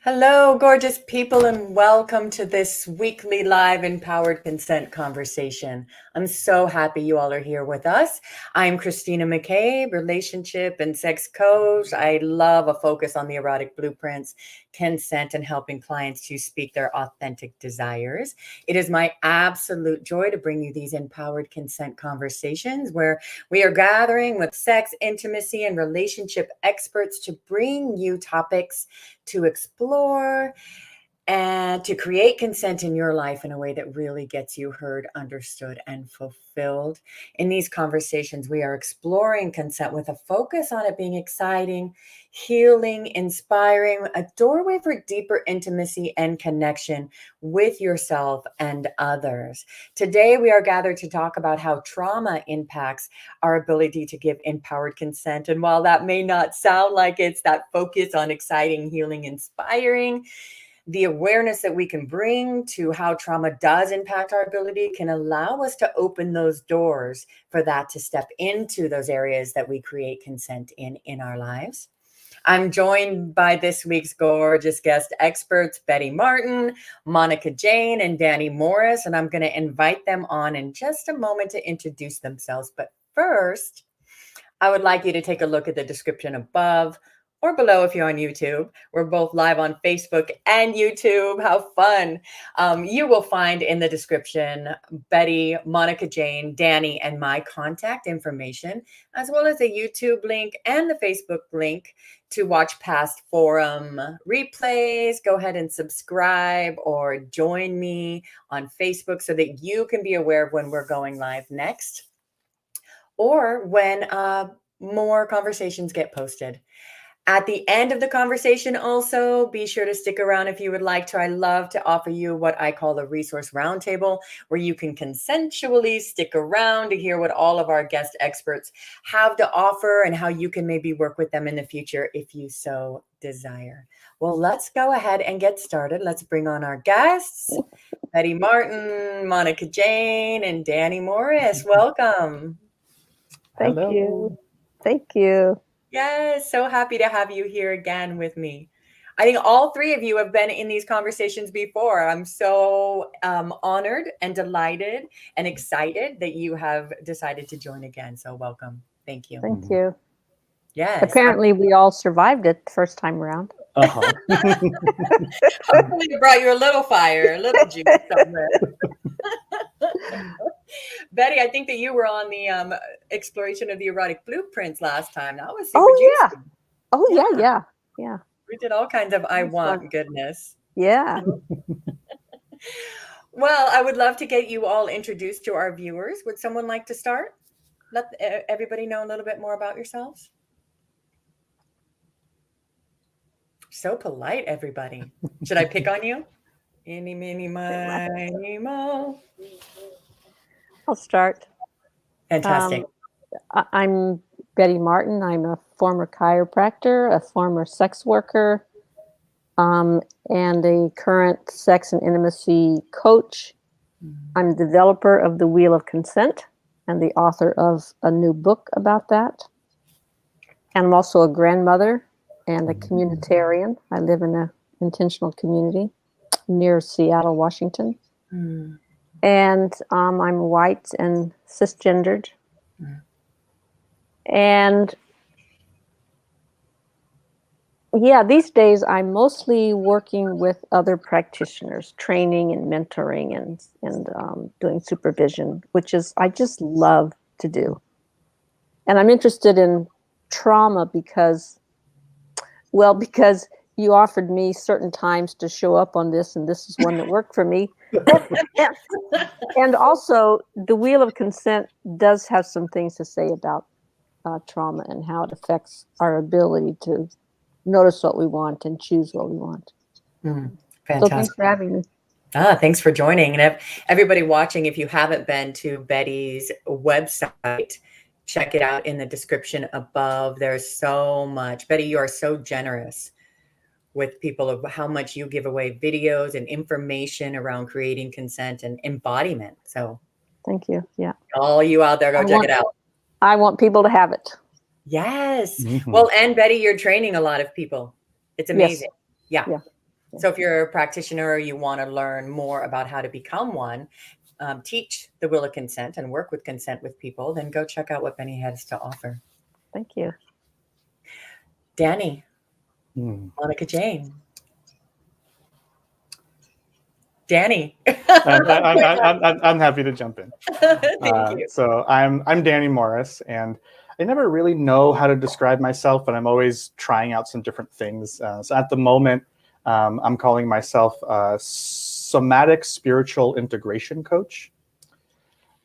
Hello, gorgeous people, and welcome to this weekly live Empowered Consent conversation. I'm so happy you all are here with us. I'm Christina McCabe, relationship and sex coach. I love a focus on the erotic blueprints, consent, and helping clients to speak their authentic desires. It is my absolute joy to bring you these empowered consent conversations where we are gathering with sex, intimacy, and relationship experts to bring you topics to explore and to create consent in your life in a way that really gets you heard, understood, and fulfilled. In these conversations, we are exploring consent with a focus on it being exciting, healing, inspiring, a doorway for deeper intimacy and connection with yourself and others. Today, we are gathered to talk about how trauma impacts our ability to give empowered consent. And while that may not sound like it's that focus on exciting, healing, inspiring, the awareness that we can bring to how trauma does impact our ability can allow us to open those doors for that to step into those areas that we create consent in our lives. I'm joined by this week's gorgeous guest experts, Betty Martin, Monica Jayne, and Danny Morris, and I'm going to invite them on in just a moment to introduce themselves. But first, I would like you to take a look at the description above or below if you're on YouTube. We're both live on Facebook and YouTube. How fun. You will find in the description Betty, Monica Jayne, Danny, and my contact information, as well as a YouTube link and the Facebook link to watch past forum replays. Go ahead and subscribe or join me on Facebook so that you can be aware of when we're going live next, or when more conversations get posted. At the end of the conversation, also, be sure to stick around if you would like to. I love to offer you what I call a resource roundtable, where you can consensually stick around to hear what all of our guest experts have to offer and how you can maybe work with them in the future if you so desire. Well, let's go ahead and get started. Let's bring on our guests, Betty Martin, Monica Jayne, and Danny Morris. Welcome. Thank Hello. you. Thank you. Yes, so happy to have you here again with me. I think all three of you have been in these conversations before. I'm so honored and delighted and excited that you have decided to join again. So welcome. Thank you. Thank you. Yes. Apparently, we all survived it the first time around. Hopefully it brought you a little fire, a little juice somewhere. Betty, I think that you were on the exploration of the erotic blueprints last time. That was super juicy. Yeah. We did all kinds of I want goodness. Yeah. Well, I would love to get you all introduced to our viewers. Would someone like to start? Let everybody know a little bit more about yourselves. So polite, everybody. Should I pick on you? Eeny, meeny, miny, mo. I'll start. Fantastic. I'm Betty Martin. I'm a former chiropractor, a former sex worker, and a current sex and intimacy coach. I'm the developer of The Wheel of Consent and the author of a new book about that. And I'm also a grandmother and a communitarian. I live in an intentional community near Seattle, Washington. And I'm white and cisgendered. And yeah, these days I'm mostly working with other practitioners, training and mentoring and doing supervision, which is I just love to do. And I'm interested in trauma because you offered me certain times to show up on this, and this is one that worked for me. And also, the Wheel of Consent does have some things to say about trauma and how it affects our ability to notice what we want and choose what we want. Fantastic. So thanks for having me. Thanks for joining. And everybody watching, if you haven't been to Betty's website, check it out in the description above. There's so much. Betty, you are so generous with people of how much you give away videos and information around creating consent and embodiment. So thank you. Yeah. All you out there, go check it out. I want people to have it. Yes. Well, and Betty, you're training a lot of people. It's amazing. Yes. Yeah. So if you're a practitioner or you want to learn more about how to become one, teach the will of consent and work with consent with people, then go check out what Benny has to offer. Thank you. Danny, Monica Jayne. Danny. I'm happy to jump in. Thank you. So I'm Danny Morris, and I never really know how to describe myself, but I'm always trying out some different things. So at the moment, I'm calling myself a somatic spiritual integration coach.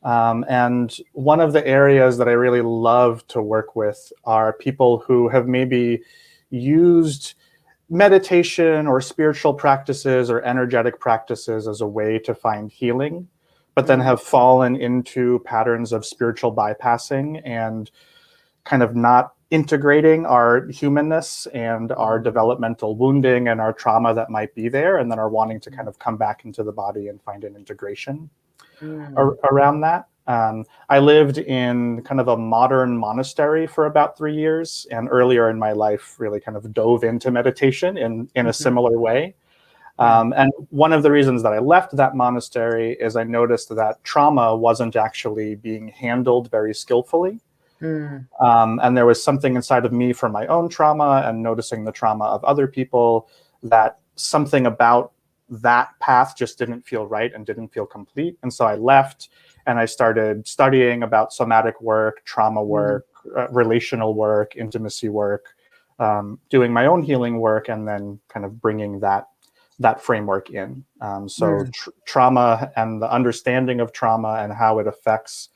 And one of the areas that I really love to work with are people who have maybe used meditation or spiritual practices or energetic practices as a way to find healing, but then have fallen into patterns of spiritual bypassing and kind of not integrating our humanness and our developmental wounding and our trauma that might be there, and then are wanting to kind of come back into the body and find an integration around that. I lived in kind of a modern monastery for about 3 years, and earlier in my life really kind of dove into meditation in a similar way. And one of the reasons that I left that monastery is I noticed that trauma wasn't actually being handled very skillfully. And there was something inside of me from my own trauma and noticing the trauma of other people, that something about that path just didn't feel right and didn't feel complete. And so I left and I started studying about somatic work, trauma work, relational work, intimacy work, doing my own healing work, and then kind of bringing that framework in. Trauma and the understanding of trauma and how it affects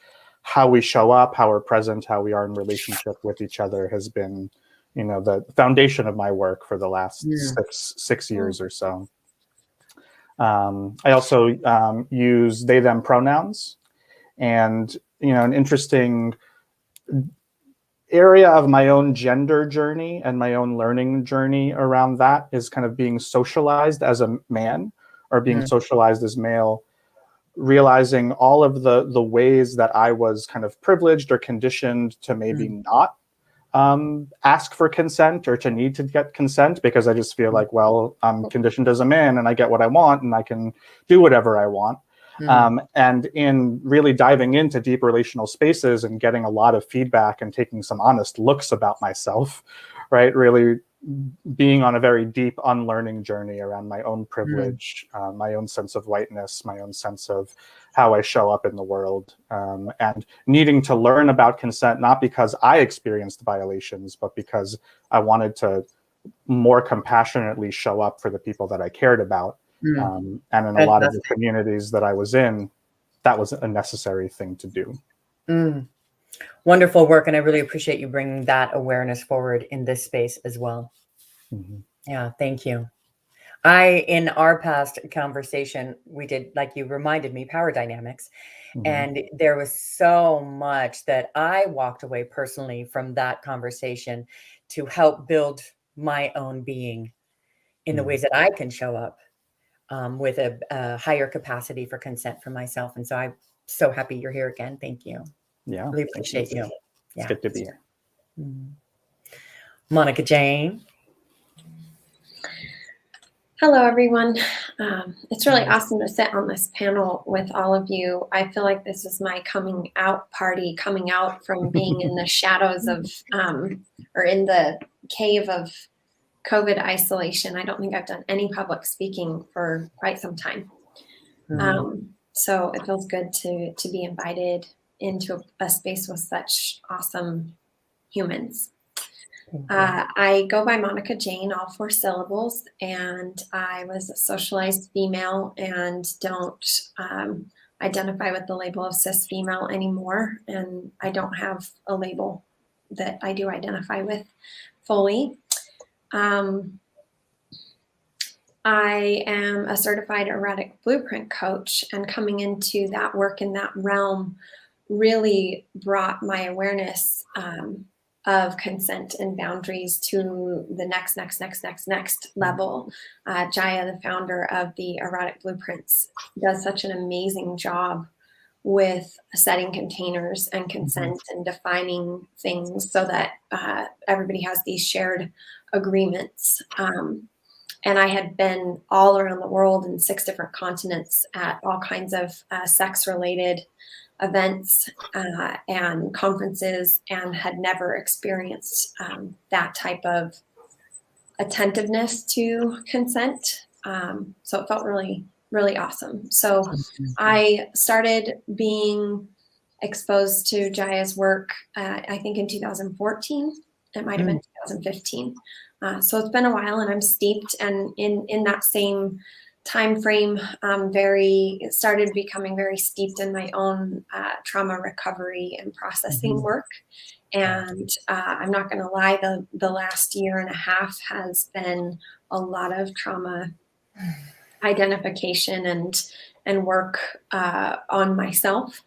how we show up, how we're present, how we are in relationship with each other has been, the foundation of my work for the last six years or so. I also use they, them pronouns. And, an interesting area of my own gender journey and my own learning journey around that is kind of being socialized as a man or being socialized as male, realizing all of the ways that I was kind of privileged or conditioned to maybe not ask for consent or to need to get consent, because I just feel like, well, I'm conditioned as a man and I get what I want and I can do whatever I want. And in really diving into deep relational spaces and getting a lot of feedback and taking some honest looks about myself, right? Really being on a very deep unlearning journey around my own privilege, my own sense of whiteness, my own sense of how I show up in the world, and needing to learn about consent, not because I experienced violations, but because I wanted to more compassionately show up for the people that I cared about. And in a lot of the communities that I was in, that was a necessary thing to do. Wonderful work. And I really appreciate you bringing that awareness forward in this space as well. Yeah, thank you. In our past conversation, we did, like you reminded me, power dynamics. And there was so much that I walked away personally from that conversation to help build my own being in the ways that I can show up with a higher capacity for consent for myself. And so I'm so happy you're here again. Thank you. Yeah. Really appreciate you. It's good to be here. Monica Jayne. Hello, everyone. It's really awesome to sit on this panel with all of you. I feel like this is my coming out party, coming out from being in the shadows of, or in the cave of COVID isolation. I don't think I've done any public speaking for quite some time. So it feels good to be invited into a space with such awesome humans. I go by Monica Jayne, all 4 syllables, and I was a socialized female and don't identify with the label of cis female anymore. And I don't have a label that I do identify with fully. I am a certified erotic blueprint coach, and coming into that work in that realm really brought my awareness of consent and boundaries to the next level. Jaya, the founder of the Erotic Blueprints, does such an amazing job with setting containers and consent and defining things so that everybody has these shared agreements. And I had been all around the world in 6 different continents at all kinds of sex-related events and conferences, and had never experienced that type of attentiveness to consent. So it felt really, really awesome. So I started being exposed to Jaya's work, I think in 2014. It might have been 2015. So it's been a while, and I'm steeped. And in that same time frame, started becoming very steeped in my own trauma recovery and processing work. And I'm not going to lie, the last year and a half has been a lot of trauma identification and work on myself.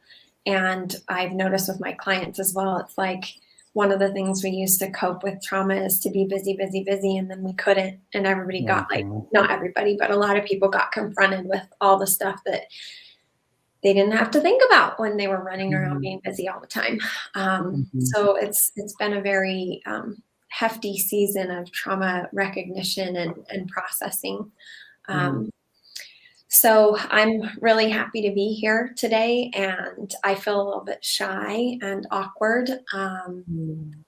And I've noticed with my clients as well, it's like one of the things we used to cope with trauma is to be busy, busy, busy, and then we couldn't. And everybody got not everybody, but a lot of people got confronted with all the stuff that they didn't have to think about when they were running around being busy all the time. So it's been a very hefty season of trauma recognition and processing. So I'm really happy to be here today, and I feel a little bit shy and awkward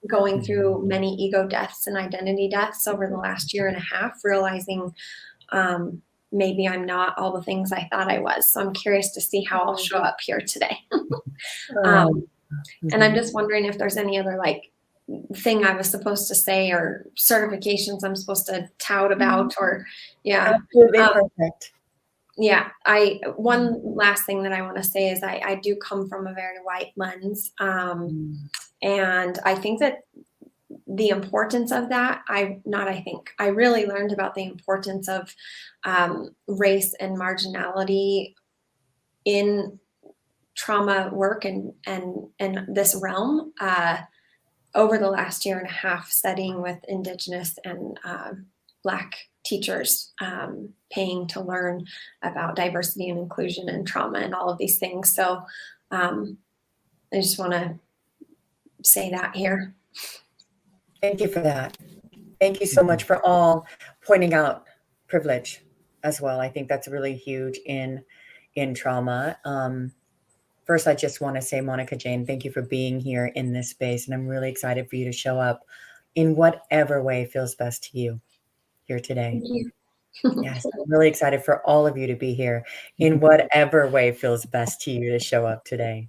going through many ego deaths and identity deaths over the last year and a half, realizing maybe I'm not all the things I thought I was. So I'm curious to see how I'll show up here today. And I'm just wondering if there's any other thing I was supposed to say or certifications I'm supposed to tout about or Absolutely perfect. Yeah, one last thing that I want to say is I do come from a very white lens. And I think that the importance of that, I really learned about the importance of race and marginality in trauma work and this realm over the last year and a half, studying with Indigenous and Black teachers, paying to learn about diversity and inclusion and trauma and all of these things. So I just want to say that here. Thank you for that. Thank you so much for all pointing out privilege as well. I think that's really huge in trauma. First, I just want to say, Monica, Jayne, thank you for being here in this space. And I'm really excited for you to show up in whatever way feels best to you here today. Thank you. Yes, I'm really excited for all of you to be here in whatever way feels best to you to show up today.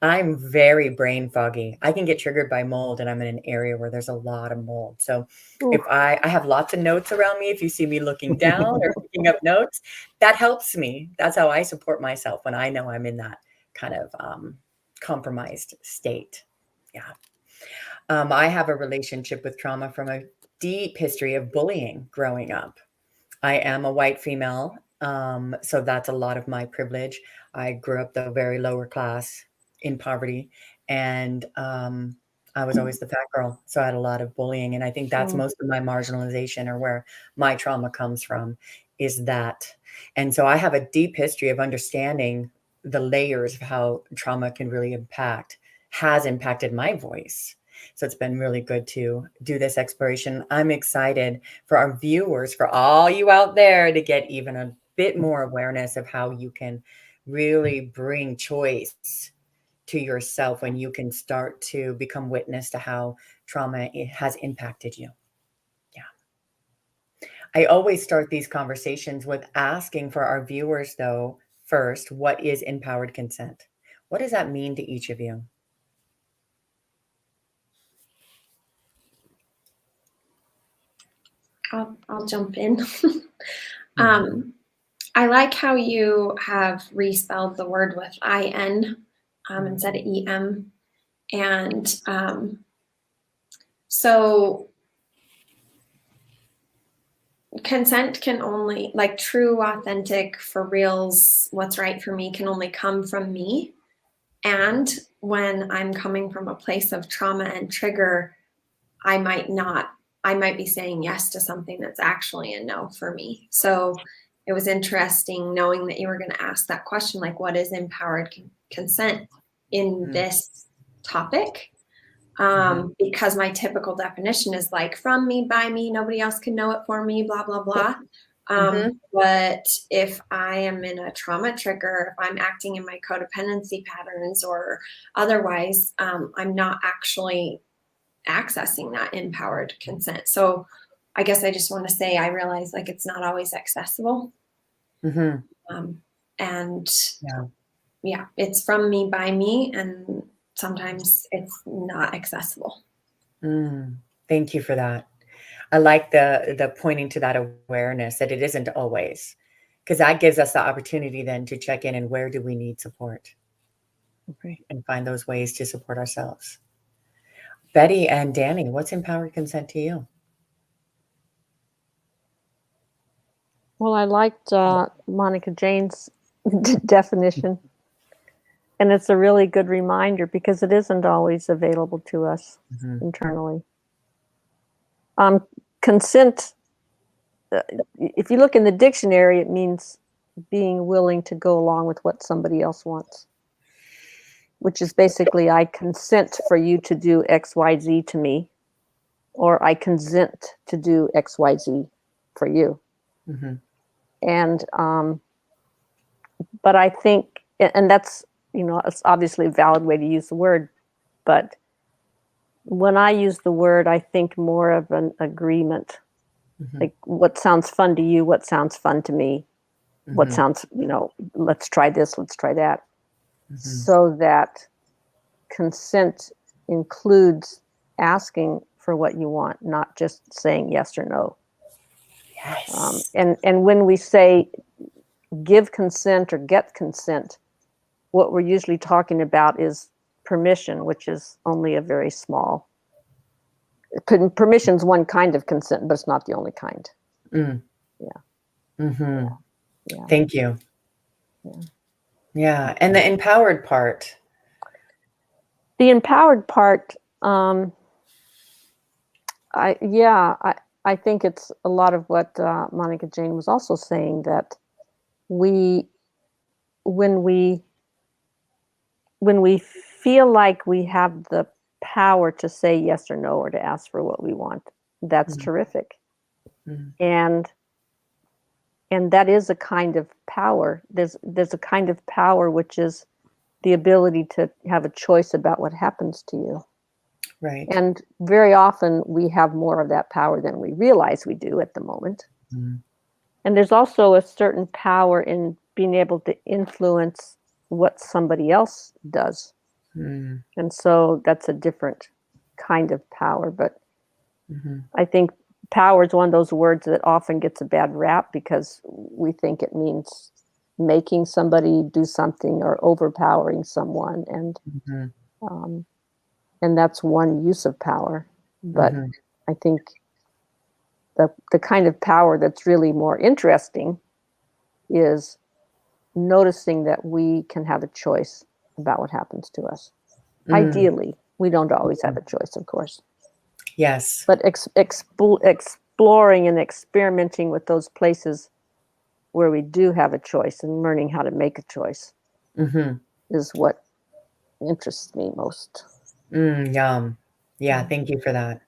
I'm very brain foggy. I can get triggered by mold, and I'm in an area where there's a lot of mold. So if I have lots of notes around me, if you see me looking down or picking up notes, that helps me. That's how I support myself when I know I'm in that kind of compromised state. Yeah. I have a relationship with trauma from a deep history of bullying growing up. I am a white female, so that's a lot of my privilege. I grew up the very lower class in poverty, and I was always the fat girl, so I had a lot of bullying, and I think that's most of my marginalization, or where my trauma comes from, is that. And so I have a deep history of understanding the layers of how trauma can really has impacted my voice. So it's been really good to do this exploration. I'm excited for our viewers, for all you out there, to get even a bit more awareness of how you can really bring choice to yourself when you can start to become witness to how trauma has impacted you. Yeah. I always start these conversations with asking for our viewers, though, first, what is empowered consent? What does that mean to each of you? I'll jump in. I like how you have respelled the word with IN instead of EM. And so consent can only, true, authentic, for reals, what's right for me can only come from me. And when I'm coming from a place of trauma and trigger, I might be saying yes to something that's actually a no for me. So it was interesting knowing that you were going to ask that question, what is empowered consent in this topic? because my typical definition is like from me, by me, nobody else can know it for me, blah, blah, blah. But if I am in a trauma trigger, if I'm acting in my codependency patterns or otherwise, I'm not actually accessing that empowered consent. So I guess I just want to say, I realize like it's not always accessible. And yeah, it's from me, by me, and sometimes it's not accessible. Thank you for that. I like the pointing to that awareness that it isn't always, because that gives us the opportunity then to check in and where do we need support, and find those ways to support ourselves. Betty and Danny, what's empowered consent to you? Well, I liked Monica Jayne's definition. And it's a really good reminder because it isn't always available to us internally. Consent, if you look in the dictionary, it means being willing to go along with what somebody else wants, which is basically, I consent for you to do X, Y, Z to me, or I consent to do X, Y, Z for you. And, but I think, and that's, it's obviously a valid way to use the word, but when I use the word, I think more of an agreement, like what sounds fun to you, what sounds fun to me, what sounds, let's try this, let's try that. So that consent includes asking for what you want, not just saying yes or no. Yes. And when we say give consent or get consent, what we're usually talking about is permission, which is only a very small. Permission is one kind of consent, but it's not the only kind. Thank you. And the empowered part. The empowered part, I think it's a lot of what Monica Jayne was also saying, that when we feel like we have the power to say yes or no, or to ask for what we want, that's terrific. And that is a kind of power. There's a kind of power which is the ability to have a choice about what happens to you. Right. And very often we have more of that power than we realize we do at the moment. And there's also a certain power in being able to influence what somebody else does. And so that's a different kind of power. But I think power is one of those words that often gets a bad rap because we think it means making somebody do something or overpowering someone. And that's one use of power. But I think the kind of power that's really more interesting is noticing that we can have a choice about what happens to us. Ideally, we don't always have a choice, of course. Yes. But exploring and experimenting with those places where we do have a choice and learning how to make a choice is what interests me most. Yum. Yeah, thank you for that.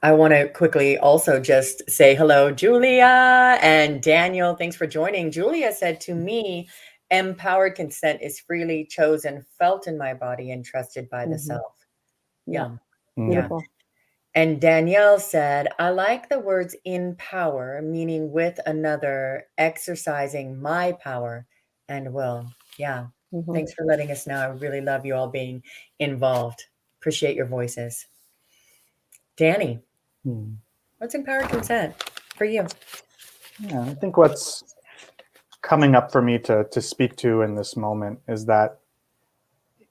I want to quickly also just say hello, Julia and Daniel. Thanks for joining. Julia said to me, empowered consent is freely chosen, felt in my body, and trusted by the self. Yum. Beautiful. And Danielle said, I like the words in power, meaning with another, exercising my power and will. Yeah. Thanks for letting us know. I really love you all being involved. Appreciate your voices. Danny, what's empowered consent for you? Yeah, I think what's coming up for me to speak to in this moment is that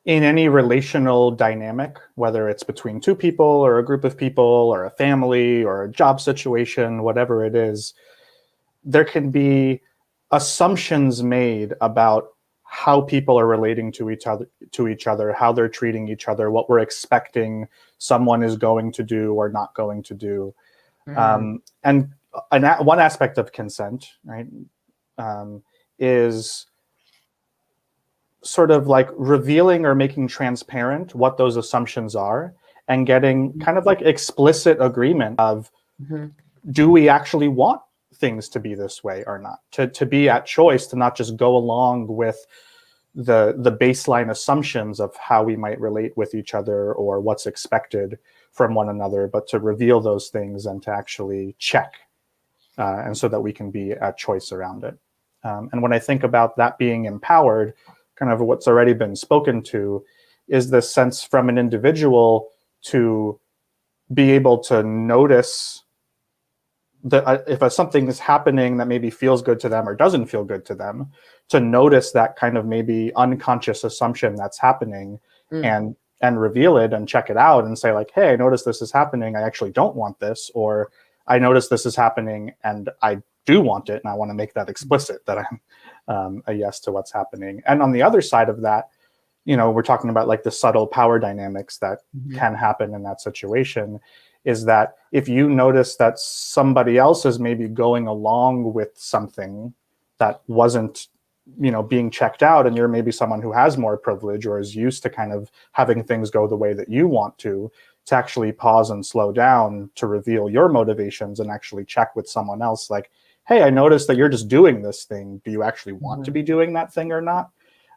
in any relational dynamic, whether it's between two people or a group of people or a family or a job situation, whatever it is, there can be assumptions made about how people are relating to each other, how they're treating each other, what we're expecting someone is going to do or not going to do. And one aspect of consent, right, is sort of like revealing or making transparent what those assumptions are, and getting kind of like explicit agreement of, Mhm. do we actually want things to be this way or not? To be at choice, to not just go along with the baseline assumptions of how we might relate with each other or what's expected from one another, but to reveal those things and to actually check, and so that we can be at choice around it. And when I think about that being empowered, kind of what's already been spoken to is this sense from an individual to be able to notice that if something is happening that maybe feels good to them or doesn't feel good to them, to notice that kind of maybe unconscious assumption that's happening, Mm. and reveal it and check it out and say like, hey, I noticed this is happening. I actually don't want this, or I noticed this is happening and I do want it, and I want to make that explicit that I'm a yes to what's happening. And on the other side of that, we're talking about like the subtle power dynamics that can happen in that situation, is that if you notice that somebody else is maybe going along with something that wasn't, being checked out, and you're maybe someone who has more privilege or is used to kind of having things go the way that you want to actually pause and slow down to reveal your motivations and actually check with someone else like, hey, I noticed that you're just doing this thing. Do you actually want to be doing that thing or not?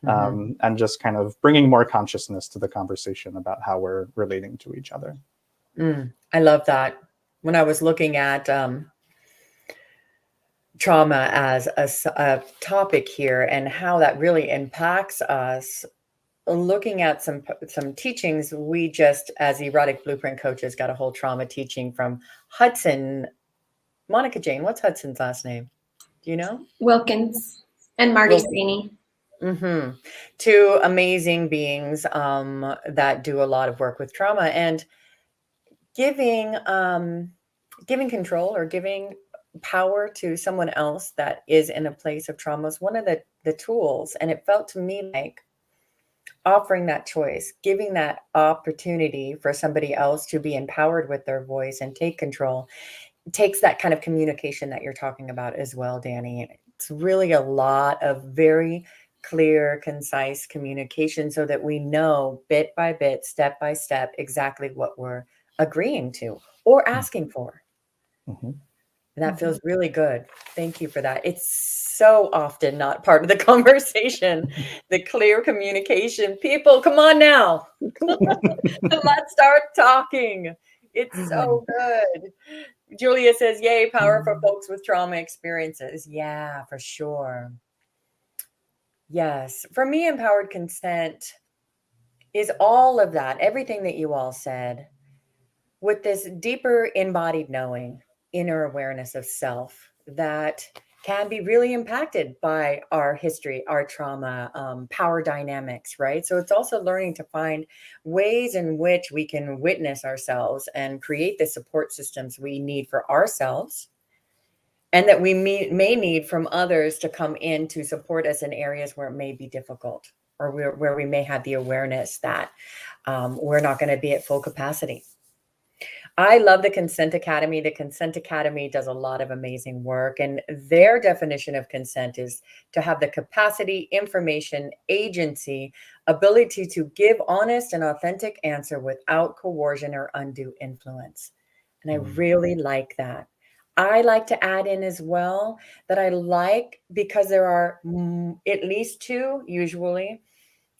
And just kind of bringing more consciousness to the conversation about how we're relating to each other. I love that. When I was looking at trauma as a topic here and how that really impacts us, looking at some teachings, we just, as Erotic Blueprint coaches, got a whole trauma teaching from Hudson. Monica Jayne, what's Hudson's last name? Do you know? Wilkins and Marty Sweeney. Two amazing beings that do a lot of work with trauma, and giving control or giving power to someone else that is in a place of trauma is one of the tools. And it felt to me like offering that choice, giving that opportunity for somebody else to be empowered with their voice and take control, takes that kind of communication that you're talking about as well, Danny. It's really a lot of very clear, concise communication so that we know bit by bit, step by step, exactly what we're agreeing to or asking for. And that feels really good. Thank you for that. It's so often not part of the conversation, the clear communication. People, come on now. Let's start talking. It's so good. Julia says, yay, power for folks with trauma experiences. Yeah, for sure. Yes. For me, empowered consent is all of that, everything that you all said, with this deeper embodied knowing, inner awareness of self that can be really impacted by our history, our trauma, power dynamics, right? So it's also learning to find ways in which we can witness ourselves and create the support systems we need for ourselves, and that we may need from others to come in to support us in areas where it may be difficult, or where we may have the awareness that we're not going to be at full capacity. I love the Consent Academy. The Consent Academy does a lot of amazing work, and their definition of consent is to have the capacity, information, agency, ability to give honest and authentic answer without coercion or undue influence. And I really like that. I like to add in as well that I like, because there are at least two, usually,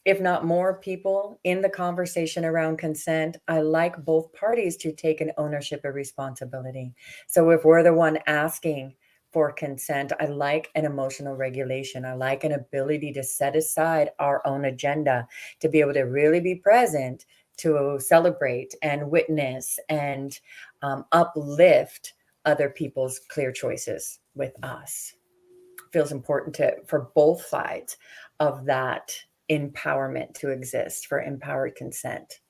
if not more, people in the conversation around consent, I like both parties to take an ownership of responsibility. So if we're the one asking for consent, I like an emotional regulation. I like an ability to set aside our own agenda, to be able to really be present, to celebrate and witness and uplift other people's clear choices with us. Feels important for both sides of that empowerment to exist, for empowered consent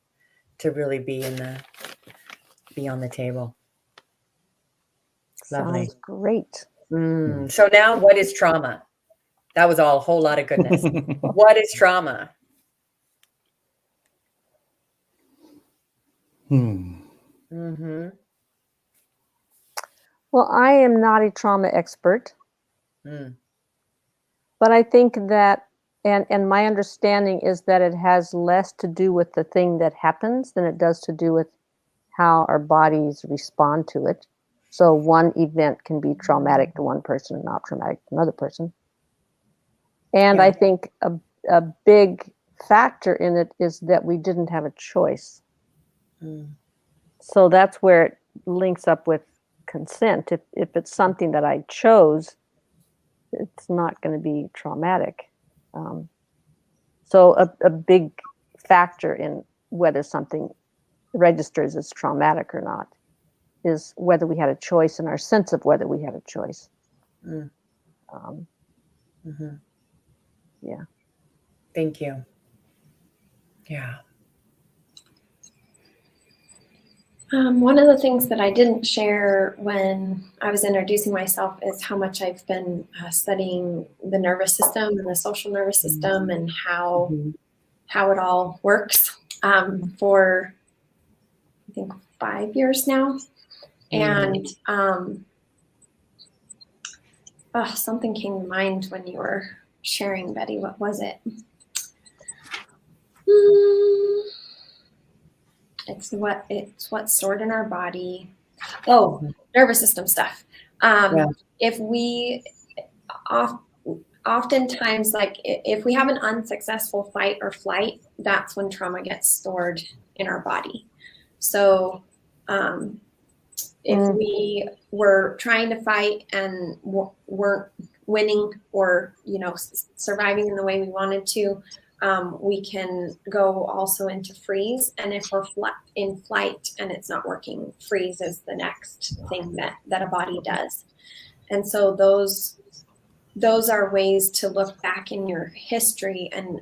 to really be on the table. Lovely. Sounds great. So now, what is trauma? That was all a whole lot of goodness. What is trauma? Well, I am not a trauma expert, Mm. but I think that And my understanding is that it has less to do with the thing that happens than it does to do with how our bodies respond to it. So one event can be traumatic to one person and not traumatic to another person. And Yeah. I think a big factor in it is that we didn't have a choice. So that's where it links up with consent. If it's something that I chose, it's not going to be traumatic. So a big factor in whether something registers as traumatic or not is whether we had a choice and our sense of whether we had a choice. Yeah. Thank you. Yeah. One of the things that I didn't share when I was introducing myself is how much I've been studying the nervous system and the social nervous system and how it all works for, I think, 5 years now. And something came to mind when you were sharing, Betty. What was it? It's what's stored in our body. Oh, nervous system stuff. If we oftentimes, like if we have an unsuccessful fight or flight, that's when trauma gets stored in our body. So if we were trying to fight and weren't winning or, surviving in the way we wanted to, we can go also into freeze. And if we're in flight and it's not working, freeze is the next thing that a body does. And so those are ways to look back in your history and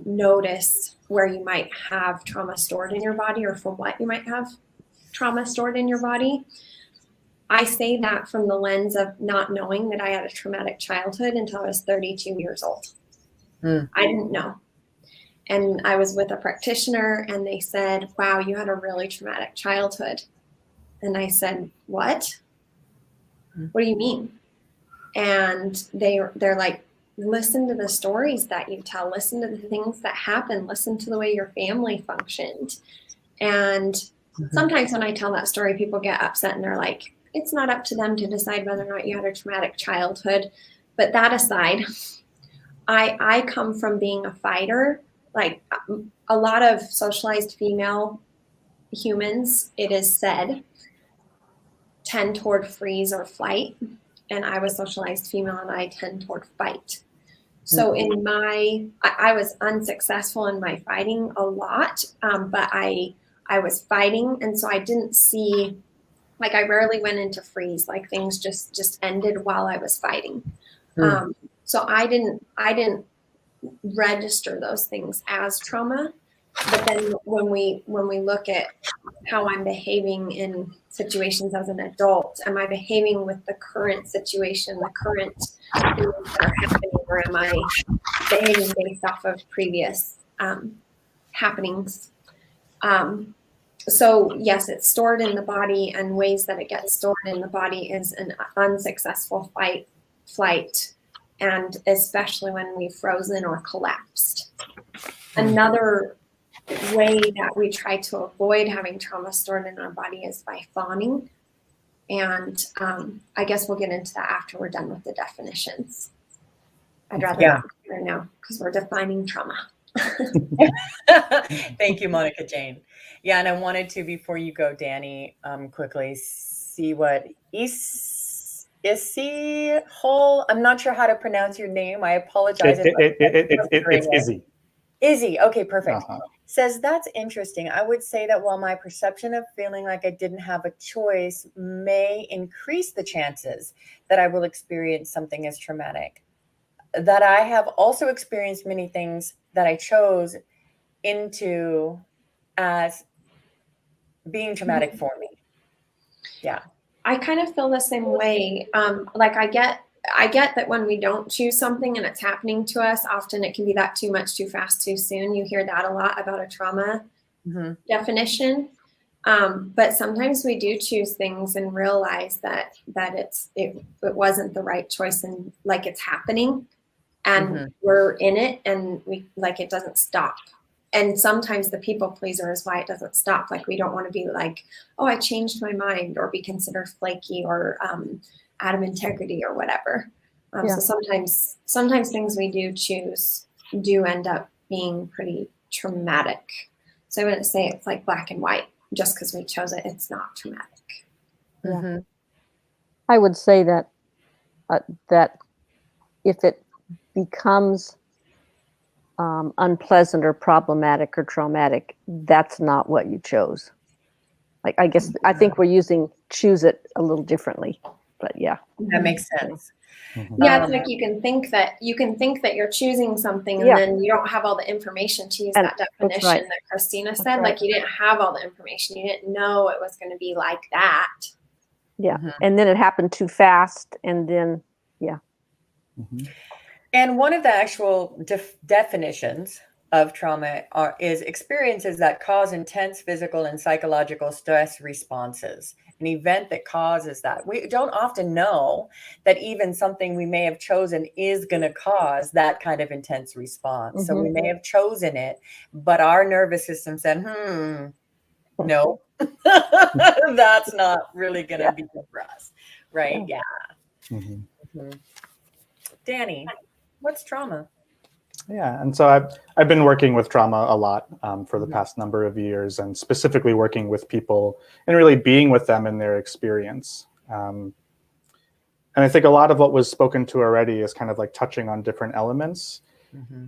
notice where you might have trauma stored in your body or from what you might have trauma stored in your body. I say that from the lens of not knowing that I had a traumatic childhood until I was 32 years old. I didn't know. And I was with a practitioner and they said, wow, you had a really traumatic childhood. And I said, what? What do you mean? And they're like, listen to the stories that you tell, listen to the things that happen, listen to the way your family functioned. And sometimes when I tell that story, people get upset and they're like, it's not up to them to decide whether or not you had a traumatic childhood. But that aside, I come from being a fighter. Like a lot of socialized female humans, it is said, tend toward freeze or flight. And I was socialized female and I tend toward fight. So I was unsuccessful in my fighting a lot, but I was fighting. And so I didn't see, like I rarely went into freeze, like things just ended while I was fighting. So I didn't register those things as trauma. But then when we look at how I'm behaving in situations as an adult, am I behaving with the current situation, the current things that are happening, or am I behaving based off of previous happenings? So yes, it's stored in the body, and ways that it gets stored in the body is an unsuccessful flight, and especially when we've frozen or collapsed. Another way that we try to avoid having trauma stored in our body is by fawning. And I guess we'll get into that after we're done with the definitions. I'd rather not right now because we're defining trauma. Thank you, Monica Jayne. Yeah, and I wanted to, before you go, Danny, quickly see what Issy Hole. I'm not sure how to pronounce your name. I apologize. It's Izzy. Izzy, okay, perfect. Says, that's interesting. I would say that while my perception of feeling like I didn't have a choice may increase the chances that I will experience something as traumatic, that I have also experienced many things that I chose into as being traumatic for me. Yeah. I kind of feel the same way. Like I get that when we don't choose something and it's happening to us, often it can be that too much, too fast, too soon. You hear that a lot about a trauma definition. But sometimes we do choose things and realize that it wasn't the right choice, and like it's happening. and we're in it, and we like it doesn't stop. And sometimes the people pleaser is why it doesn't stop. Like, we don't want to be like, oh, I changed my mind, or be considered flaky, or out of integrity, or whatever. So sometimes things we do choose do end up being pretty traumatic. So I wouldn't say it's like black and white. Just because we chose it, it's not traumatic. Yeah. I would say that that if it becomes unpleasant or problematic or traumatic, that's not what you chose. Like, I think we're using choose it a little differently, but yeah. That makes sense. Yeah, it's like you can think that you're choosing something, and then you don't have all the information, to use that definition that Christina said. Like, you didn't have all the information. You didn't know it was going to be like that. Yeah. And then it happened too fast, and then And one of the actual definitions of trauma is experiences that cause intense physical and psychological stress responses. An event that causes that. We don't often know that even something we may have chosen is going to cause that kind of intense response. So we may have chosen it, but our nervous system said, no, that's not really going to be good for us. Right? Yeah. Danny, what's trauma? Yeah, and so I've been working with trauma a lot for the past number of years, and specifically working with people and really being with them in their experience. And I think a lot of what was spoken to already is kind of like touching on different elements.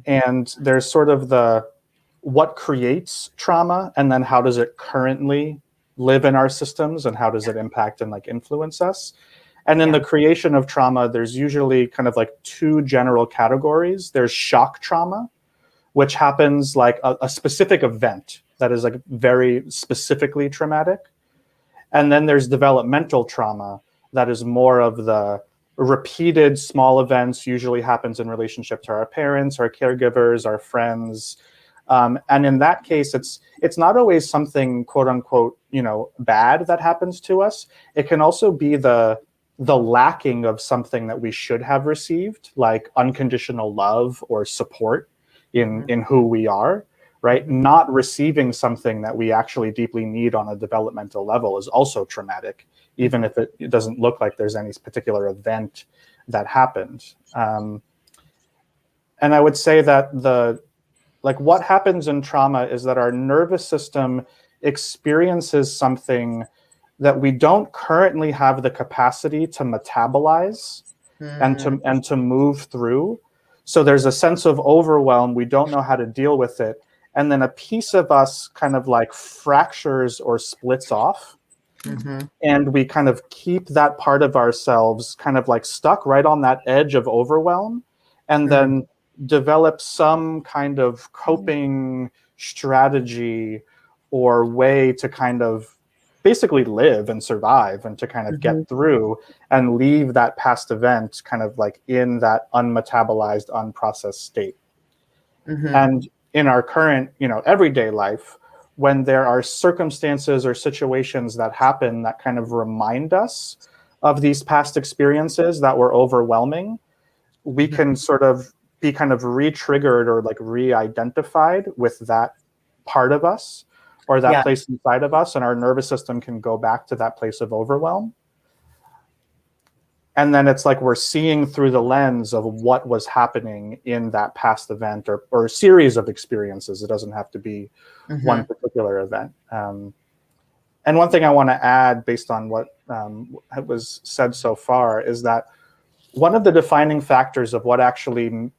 And there's sort of the what creates trauma, and then how does it currently live in our systems, and how does it impact and like influence us. And in the creation of trauma, there's usually kind of like two general categories. There's shock trauma, which happens like a specific event that is like very specifically traumatic. And then there's developmental trauma that is more of the repeated small events, usually happens in relationship to our parents, our caregivers, our friends. And in that case, it's not always something quote unquote, bad that happens to us. It can also be the lacking of something that we should have received, like unconditional love or support in who we are, right? Not receiving something that we actually deeply need on a developmental level is also traumatic, even if it doesn't look like there's any particular event that happened. And I would say that what happens in trauma is that our nervous system experiences something that we don't currently have the capacity to metabolize and to move through. So there's a sense of overwhelm. We don't know how to deal with it. And then a piece of us kind of like fractures or splits off. And we kind of keep that part of ourselves kind of like stuck right on that edge of overwhelm, and then develop some kind of coping strategy or way to kind of basically live and survive, and to kind of get through and leave that past event kind of like in that unmetabolized, unprocessed state. And in our current, everyday life, when there are circumstances or situations that happen that kind of remind us of these past experiences that were overwhelming, we can sort of be kind of re-triggered or like re-identified with that part of us, or that place inside of us, and our nervous system can go back to that place of overwhelm. And then it's like we're seeing through the lens of what was happening in that past event or series of experiences. It doesn't have to be one particular event. And one thing I want to add based on what was said so far is that one of the defining factors of what actually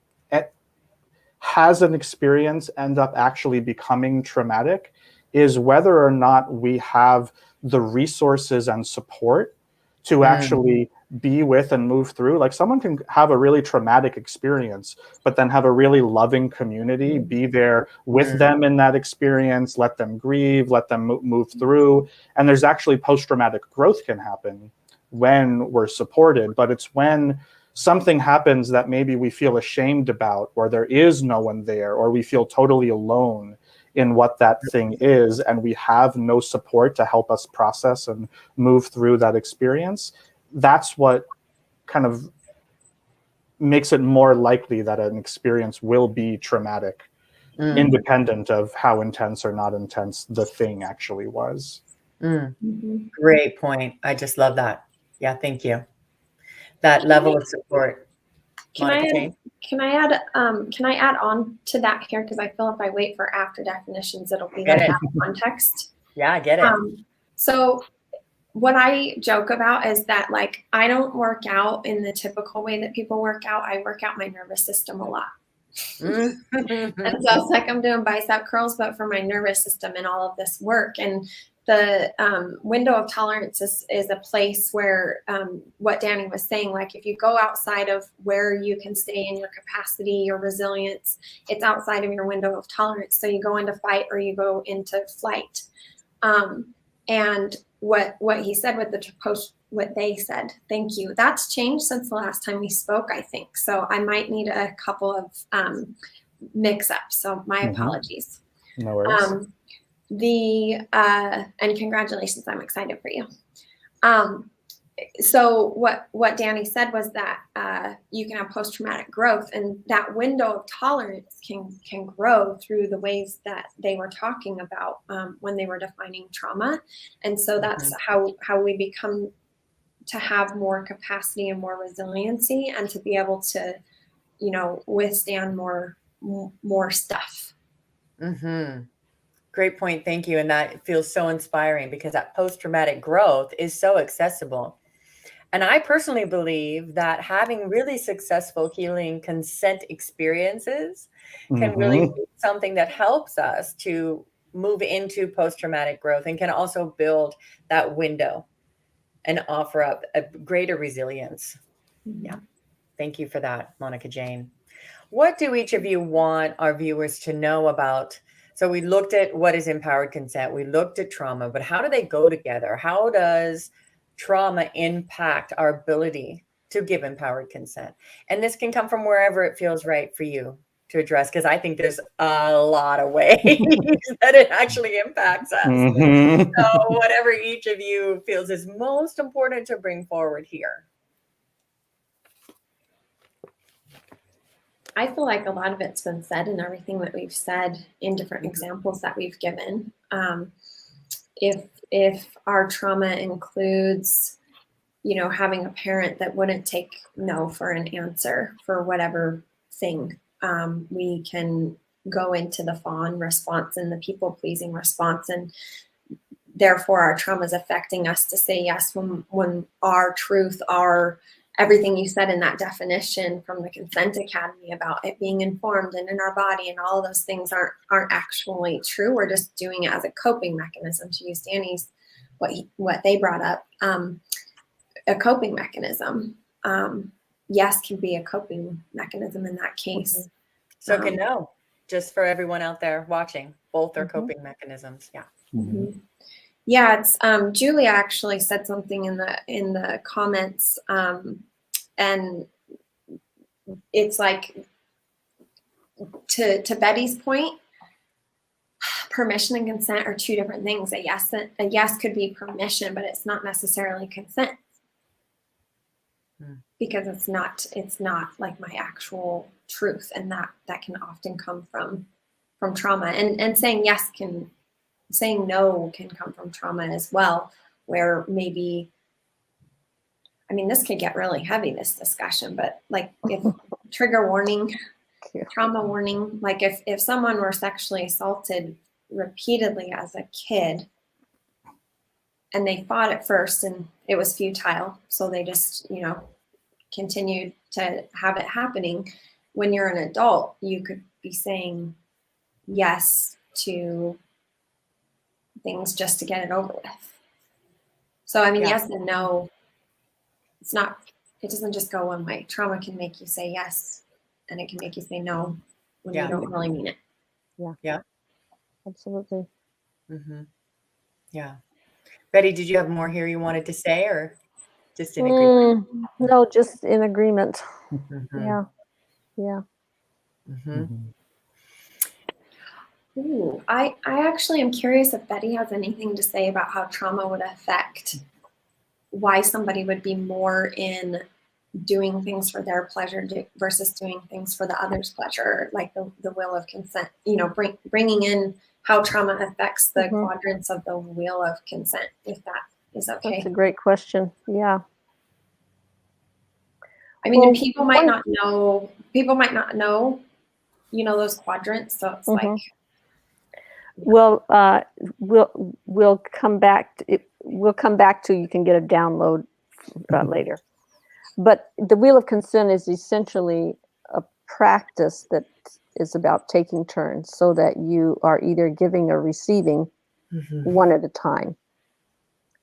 has an experience end up actually becoming traumatic is whether or not we have the resources and support to actually be with and move through. Like, someone can have a really traumatic experience, but then have a really loving community, be there with them in that experience, let them grieve, let them move through. And there's actually post-traumatic growth can happen when we're supported, but it's when something happens that maybe we feel ashamed about, or there is no one there, or we feel totally alone in what that thing is, and we have no support to help us process and move through that experience. That's what kind of makes it more likely that an experience will be traumatic, independent of how intense or not intense the thing actually was. Great point. I just love that. Yeah, thank you. That level of support. Can I add on to that here? Because I feel if I wait for after definitions, it'll be like out of context. Yeah, I get it. So what I joke about is that, like, I don't work out in the typical way that people work out. I work out my nervous system a lot. And so it's like I'm doing bicep curls, but for my nervous system and all of this work. And the window of tolerance is a place where what Danny was saying, like if you go outside of where you can stay in your capacity, your resilience, it's outside of your window of tolerance. So you go into fight or you go into flight. And what he said with the post, what they said, thank you. That's changed since the last time we spoke, I think. So I might need a couple of mix-ups. So my apologies. No worries. And congratulations, I'm excited for you. So what Danny said was that you can have post-traumatic growth, and that window of tolerance can grow through the ways that they were talking about when they were defining trauma. And so that's how we become to have more capacity and more resiliency, and to be able to, withstand more stuff. Great point. Thank you. And that feels so inspiring, because that post-traumatic growth is so accessible. And I personally believe that having really successful healing consent experiences can really be something that helps us to move into post-traumatic growth, and can also build that window and offer up a greater resilience. Yeah. Thank you for that, Monica Jayne. What do each of you want our viewers to know about? So we looked at what is empowered consent. We looked at trauma, but how do they go together? How does trauma impact our ability to give empowered consent? And this can come from wherever it feels right for you to address, because I think there's a lot of ways that it actually impacts us. So whatever each of you feels is most important to bring forward here. I feel like a lot of it's been said in everything that we've said in different examples that we've given. If our trauma includes, having a parent that wouldn't take no for an answer for whatever thing, we can go into the fawn response and the people-pleasing response, and therefore our trauma is affecting us to say yes when our truth, our everything you said in that definition from the Consent Academy about it being informed and in our body and all those things aren't actually true. We're just doing it as a coping mechanism, to use Danny's what they brought up. A coping mechanism. Yes can be a coping mechanism in that case. So can no, just for everyone out there watching, both are coping mechanisms. Yeah. Yeah, it's Julia actually said something in the comments, and it's like to Betty's point, permission and consent are two different things. A yes could be permission, but it's not necessarily consent, because it's not like my actual truth, and that can often come from trauma, and saying no can come from trauma as well, where maybe, this could get really heavy, this discussion, but like if trigger warning, trauma warning, like if someone were sexually assaulted repeatedly as a kid and they fought at first and it was futile, so they just, continued to have it happening. When you're an adult, you could be saying yes to things just to get it over with. So yes and no, it doesn't just go one way. Trauma can make you say yes, and it can make you say no when you don't really mean it. Yeah. Absolutely. Yeah. Betty, did you have more here you wanted to say, or just in agreement? No, just in agreement. Yeah. Ooh, I actually am curious if Betty has anything to say about how trauma would affect why somebody would be more in doing things for their pleasure versus doing things for the other's pleasure, like the wheel of consent, bringing in how trauma affects the quadrants of the wheel of consent, if that is okay. That's a great question. Yeah. I mean, and people might not know, those quadrants. So it's like, we'll come back to it. We'll come back to, you can get a download later. But the wheel of consent is essentially a practice that is about taking turns so that you are either giving or receiving one at a time.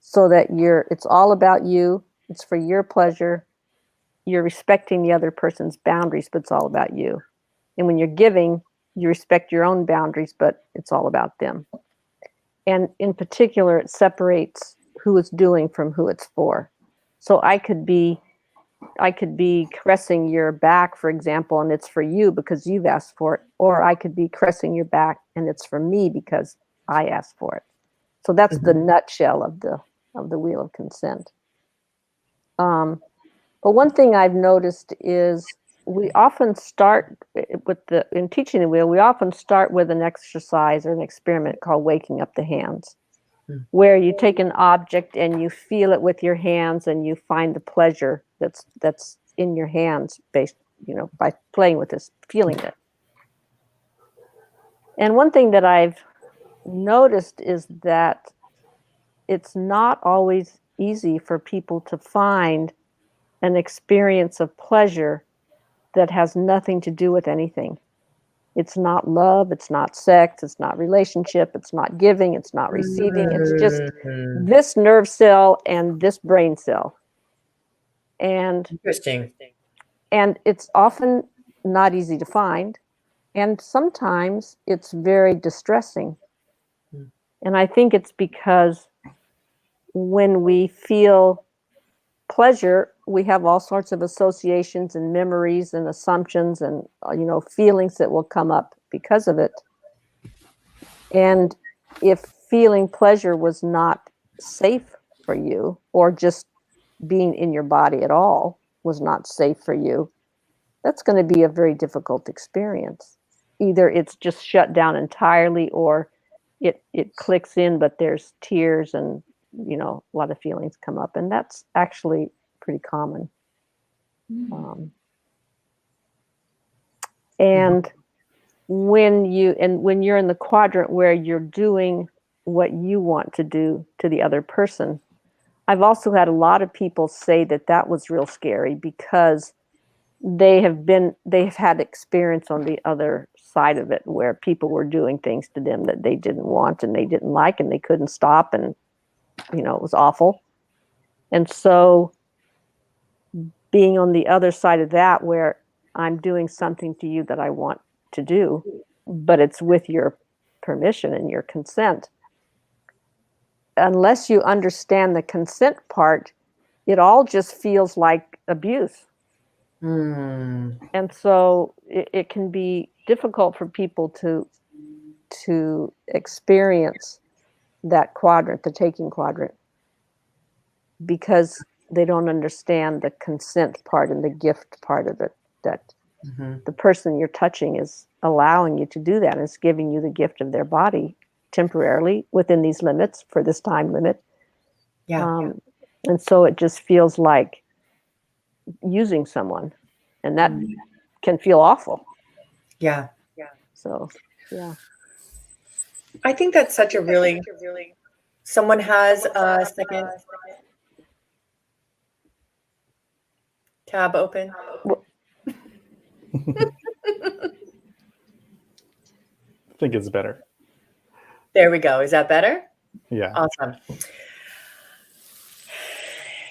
So that it's all about you. It's for your pleasure. You're respecting the other person's boundaries, but it's all about you. And when you're giving, you respect your own boundaries, but it's all about them. And in particular, it separates who it's doing from who it's for. So I could be caressing your back, for example, and it's for you because you've asked for it. Or I could be caressing your back and it's for me because I asked for it. So that's the nutshell of the wheel of consent. But one thing I've noticed is we often start in teaching the wheel, we often start with an exercise or an experiment called waking up the hands, where you take an object and you feel it with your hands and you find the pleasure that's in your hands based, by playing with this, feeling it. And one thing that I've noticed is that it's not always easy for people to find an experience of pleasure that has nothing to do with anything. It's not love, it's not sex, it's not relationship, it's not giving, it's not receiving. It's just this nerve cell and this brain cell. And Interesting. And it's often not easy to find. And sometimes it's very distressing. And I think it's because when we feel pleasure, we have all sorts of associations and memories and assumptions and feelings that will come up because of it. And if feeling pleasure was not safe for you, or just being in your body at all was not safe for you, that's going to be a very difficult experience. Either it's just shut down entirely, or it clicks in, but there's tears and a lot of feelings come up, and that's actually pretty common. And when you're in the quadrant where you're doing what you want to do to the other person, I've also had a lot of people say that was real scary because they've had experience on the other side of it where people were doing things to them that they didn't want and they didn't like and they couldn't stop, and it was awful. And so being on the other side of that, where I'm doing something to you that I want to do, but it's with your permission and your consent, unless you understand the consent part, it all just feels like abuse. And so it can be difficult for people to experience that quadrant, the taking quadrant, because they don't understand the consent part and the gift part of it, that the person you're touching is allowing you to do that, and is giving you the gift of their body temporarily within these limits for this time limit. And so it just feels like using someone, and that can feel awful. So I think that's such a really someone has a second tab open. I think it's better. There we go. Is that better? Yeah. Awesome.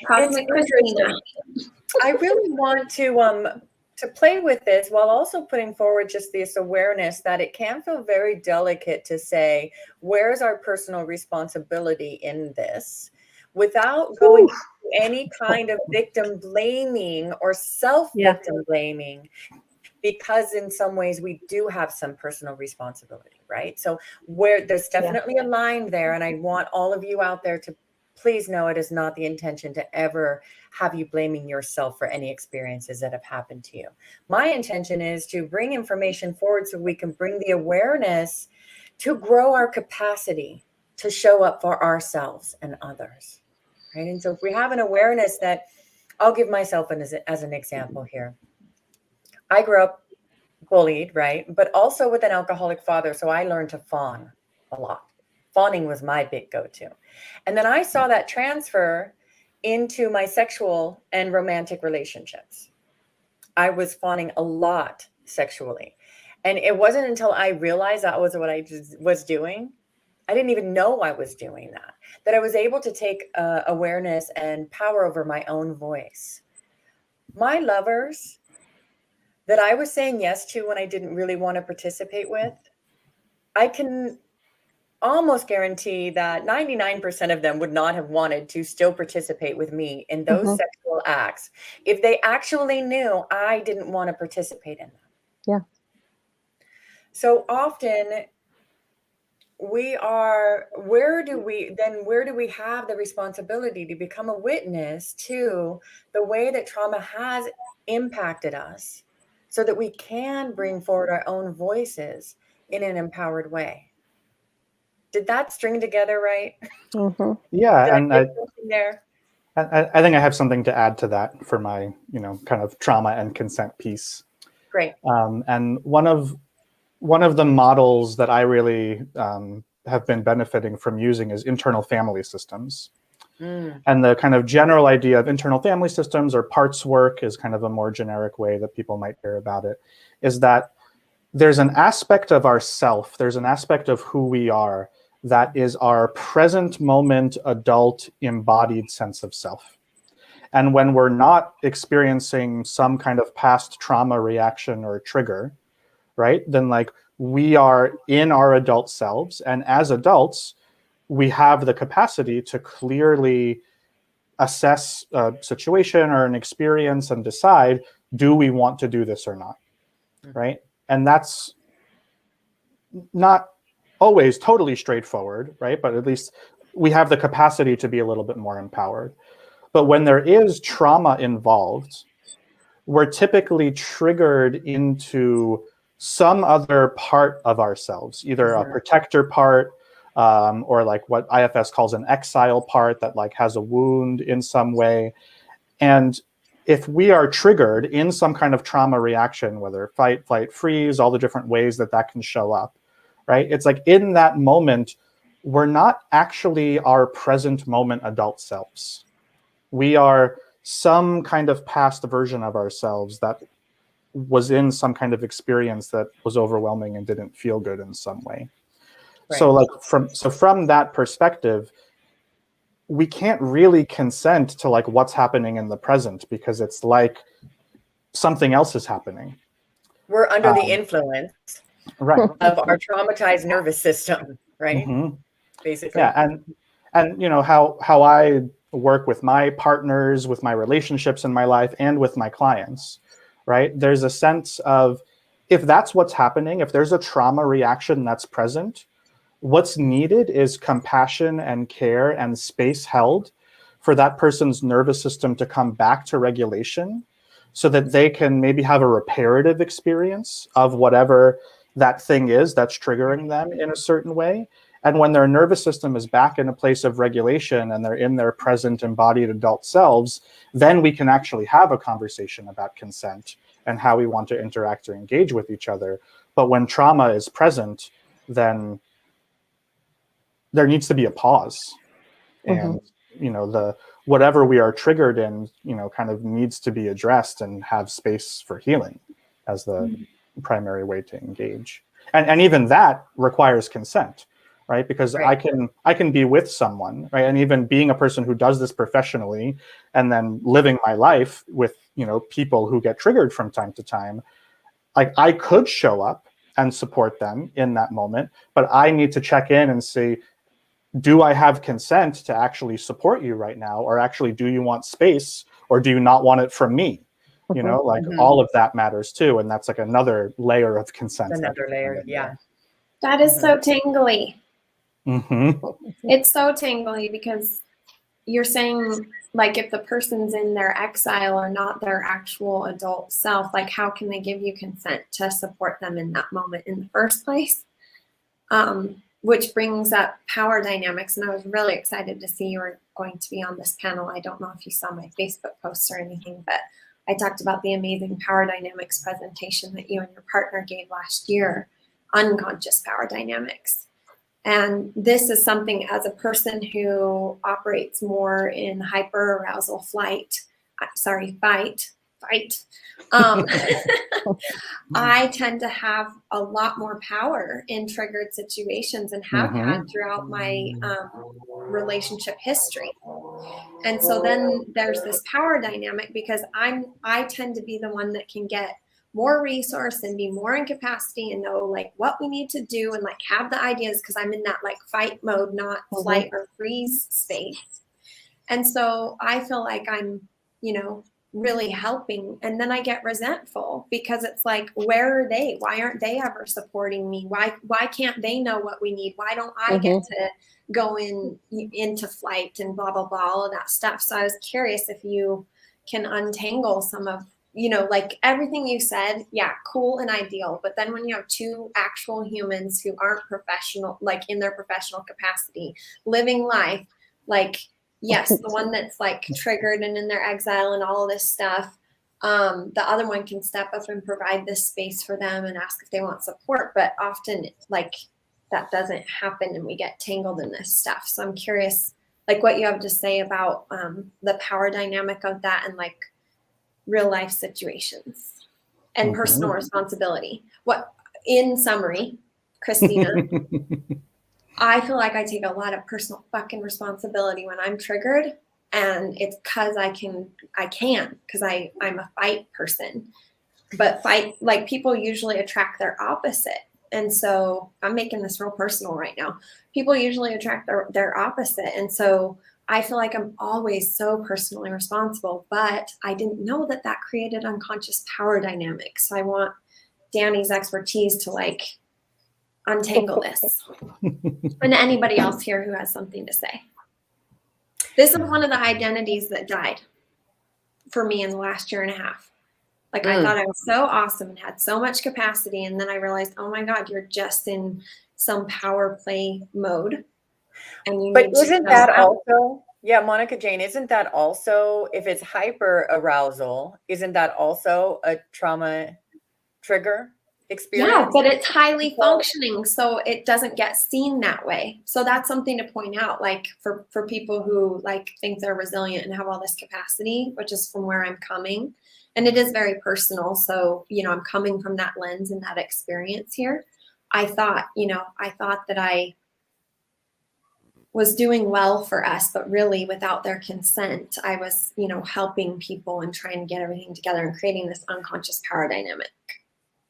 Cosmic Christina. I really want to play with this while also putting forward just this awareness that it can feel very delicate to say, where's our personal responsibility in this, without going through any kind of victim blaming or self-victim blaming, because in some ways we do have some personal responsibility, right? So where there's definitely a line there, and I want all of you out there to please know it is not the intention to ever have you blaming yourself for any experiences that have happened to you. My intention is to bring information forward so we can bring the awareness to grow our capacity to show up for ourselves and others, right? And so if we have an awareness that, I'll give myself as an example here. I grew up bullied, right? But also with an alcoholic father. So I learned to fawn a lot. Fawning was my big go-to. And then I saw that transfer into my sexual and romantic relationships. I was fawning a lot sexually. And it wasn't until I realized that was what I was doing. I didn't even know I was doing that I was able to take awareness and power over my own voice. My lovers that I was saying yes to when I didn't really want to participate with, I can almost guarantee that 99% of them would not have wanted to still participate with me in those sexual acts if they actually knew I didn't want to participate in them. Yeah. So often where do we have the responsibility to become a witness to the way that trauma has impacted us so that we can bring forward our own voices in an empowered way? Did that string together right? Yeah, and I there? I think I have something to add to that for my, kind of trauma and consent piece. Great. And one of the models that I really have been benefiting from using is internal family systems. And the kind of general idea of internal family systems, or parts work is kind of a more generic way that people might hear about it, is that there's an aspect of ourself, there's an aspect of who we are that is our present moment adult embodied sense of self. And when we're not experiencing some kind of past trauma reaction or trigger, right, then like we are in our adult selves. And as adults, we have the capacity to clearly assess a situation or an experience and decide, do we want to do this or not, right? And that's not always totally straightforward, right? But at least we have the capacity to be a little bit more empowered. But when there is trauma involved, we're typically triggered into some other part of ourselves, either a protector part, or like what IFS calls an exile part that like has a wound in some way. And if we are triggered in some kind of trauma reaction, whether fight, flight, freeze, all the different ways that can show up, right? It's like in that moment, we're not actually our present moment adult selves. We are some kind of past version of ourselves that was in some kind of experience that was overwhelming and didn't feel good in some way. Right. So like from that perspective, we can't really consent to like what's happening in the present because it's like something else is happening. We're under the influence right. of our traumatized nervous system, right? Basically. Yeah, and how I work with my partners, with my relationships in my life, and with my clients, right? There's a sense of, if that's what's happening, if there's a trauma reaction that's present, what's needed is compassion and care and space held for that person's nervous system to come back to regulation so that they can maybe have a reparative experience of whatever that thing is that's triggering them in a certain way. And when their nervous system is back in a place of regulation and they're in their present embodied adult selves, then we can actually have a conversation about consent and how we want to interact or engage with each other. But when trauma is present, then there needs to be a pause. And, the whatever we are triggered in, kind of needs to be addressed and have space for healing as the primary way to engage. And even that requires consent. Right, because I can be with someone, right, and even being a person who does this professionally, and then living my life with people who get triggered from time to time, like I could show up and support them in that moment, but I need to check in and see, do I have consent to actually support you right now, or actually do you want space, or do you not want it from me? All of that matters too, and that's like another layer of consent. Another layer, yeah. That is so tingly. It's so tingly because you're saying, like, if the person's in their exile or not their actual adult self, like, how can they give you consent to support them in that moment in the first place? Which brings up power dynamics. And I was really excited to see you were going to be on this panel. I don't know if you saw my Facebook posts or anything, but I talked about the amazing power dynamics presentation that you and your partner gave last year, unconscious power dynamics. And this is something, as a person who operates more in hyperarousal fight. I tend to have a lot more power in triggered situations and have had throughout my relationship history. And so then there's this power dynamic, because I tend to be the one that can get more resource and be more in capacity and know like what we need to do and like have the ideas, because I'm in that like fight mode, not flight or freeze space. And so I feel like I'm, really helping. And then I get resentful, because it's like, where are they? Why aren't they ever supporting me? Why can't they know what we need? Why don't I get to go into flight and blah, blah, blah, all of that stuff. So I was curious if you can untangle some of, like everything you said, yeah, cool and ideal. But then when you have two actual humans who aren't professional, like in their professional capacity, living life, like, yes, the one that's like triggered and in their exile and all of this stuff, the other one can step up and provide this space for them and ask if they want support. But often like that doesn't happen and we get tangled in this stuff. So I'm curious, like what you have to say about the power dynamic of that and like real life situations and personal responsibility. What, in summary, Christina, I feel like I take a lot of personal fucking responsibility when I'm triggered, and it's because I can, because I'm a fight person, but like people usually attract their opposite. And so I'm making this real personal right now. People usually attract their opposite. And so I feel like I'm always so personally responsible, but I didn't know that created unconscious power dynamics. So I want Danny's expertise to like untangle this. And anybody else here who has something to say. This is one of the identities that died for me in the last year and a half. Like I thought I was so awesome and had so much capacity. And then I realized, oh my God, you're just in some power play mode. And but isn't that also, Monica Jayne, isn't that also, if it's hyper arousal, isn't that also a trauma trigger experience? Yeah, but it's highly functioning, so it doesn't get seen that way. So that's something to point out, like for people who like think they're resilient and have all this capacity, which is from where I'm coming. And it is very personal. So, I'm coming from that lens and that experience here. I thought that I was doing well for us, but really without their consent, I was, helping people and trying to get everything together and creating this unconscious power dynamic.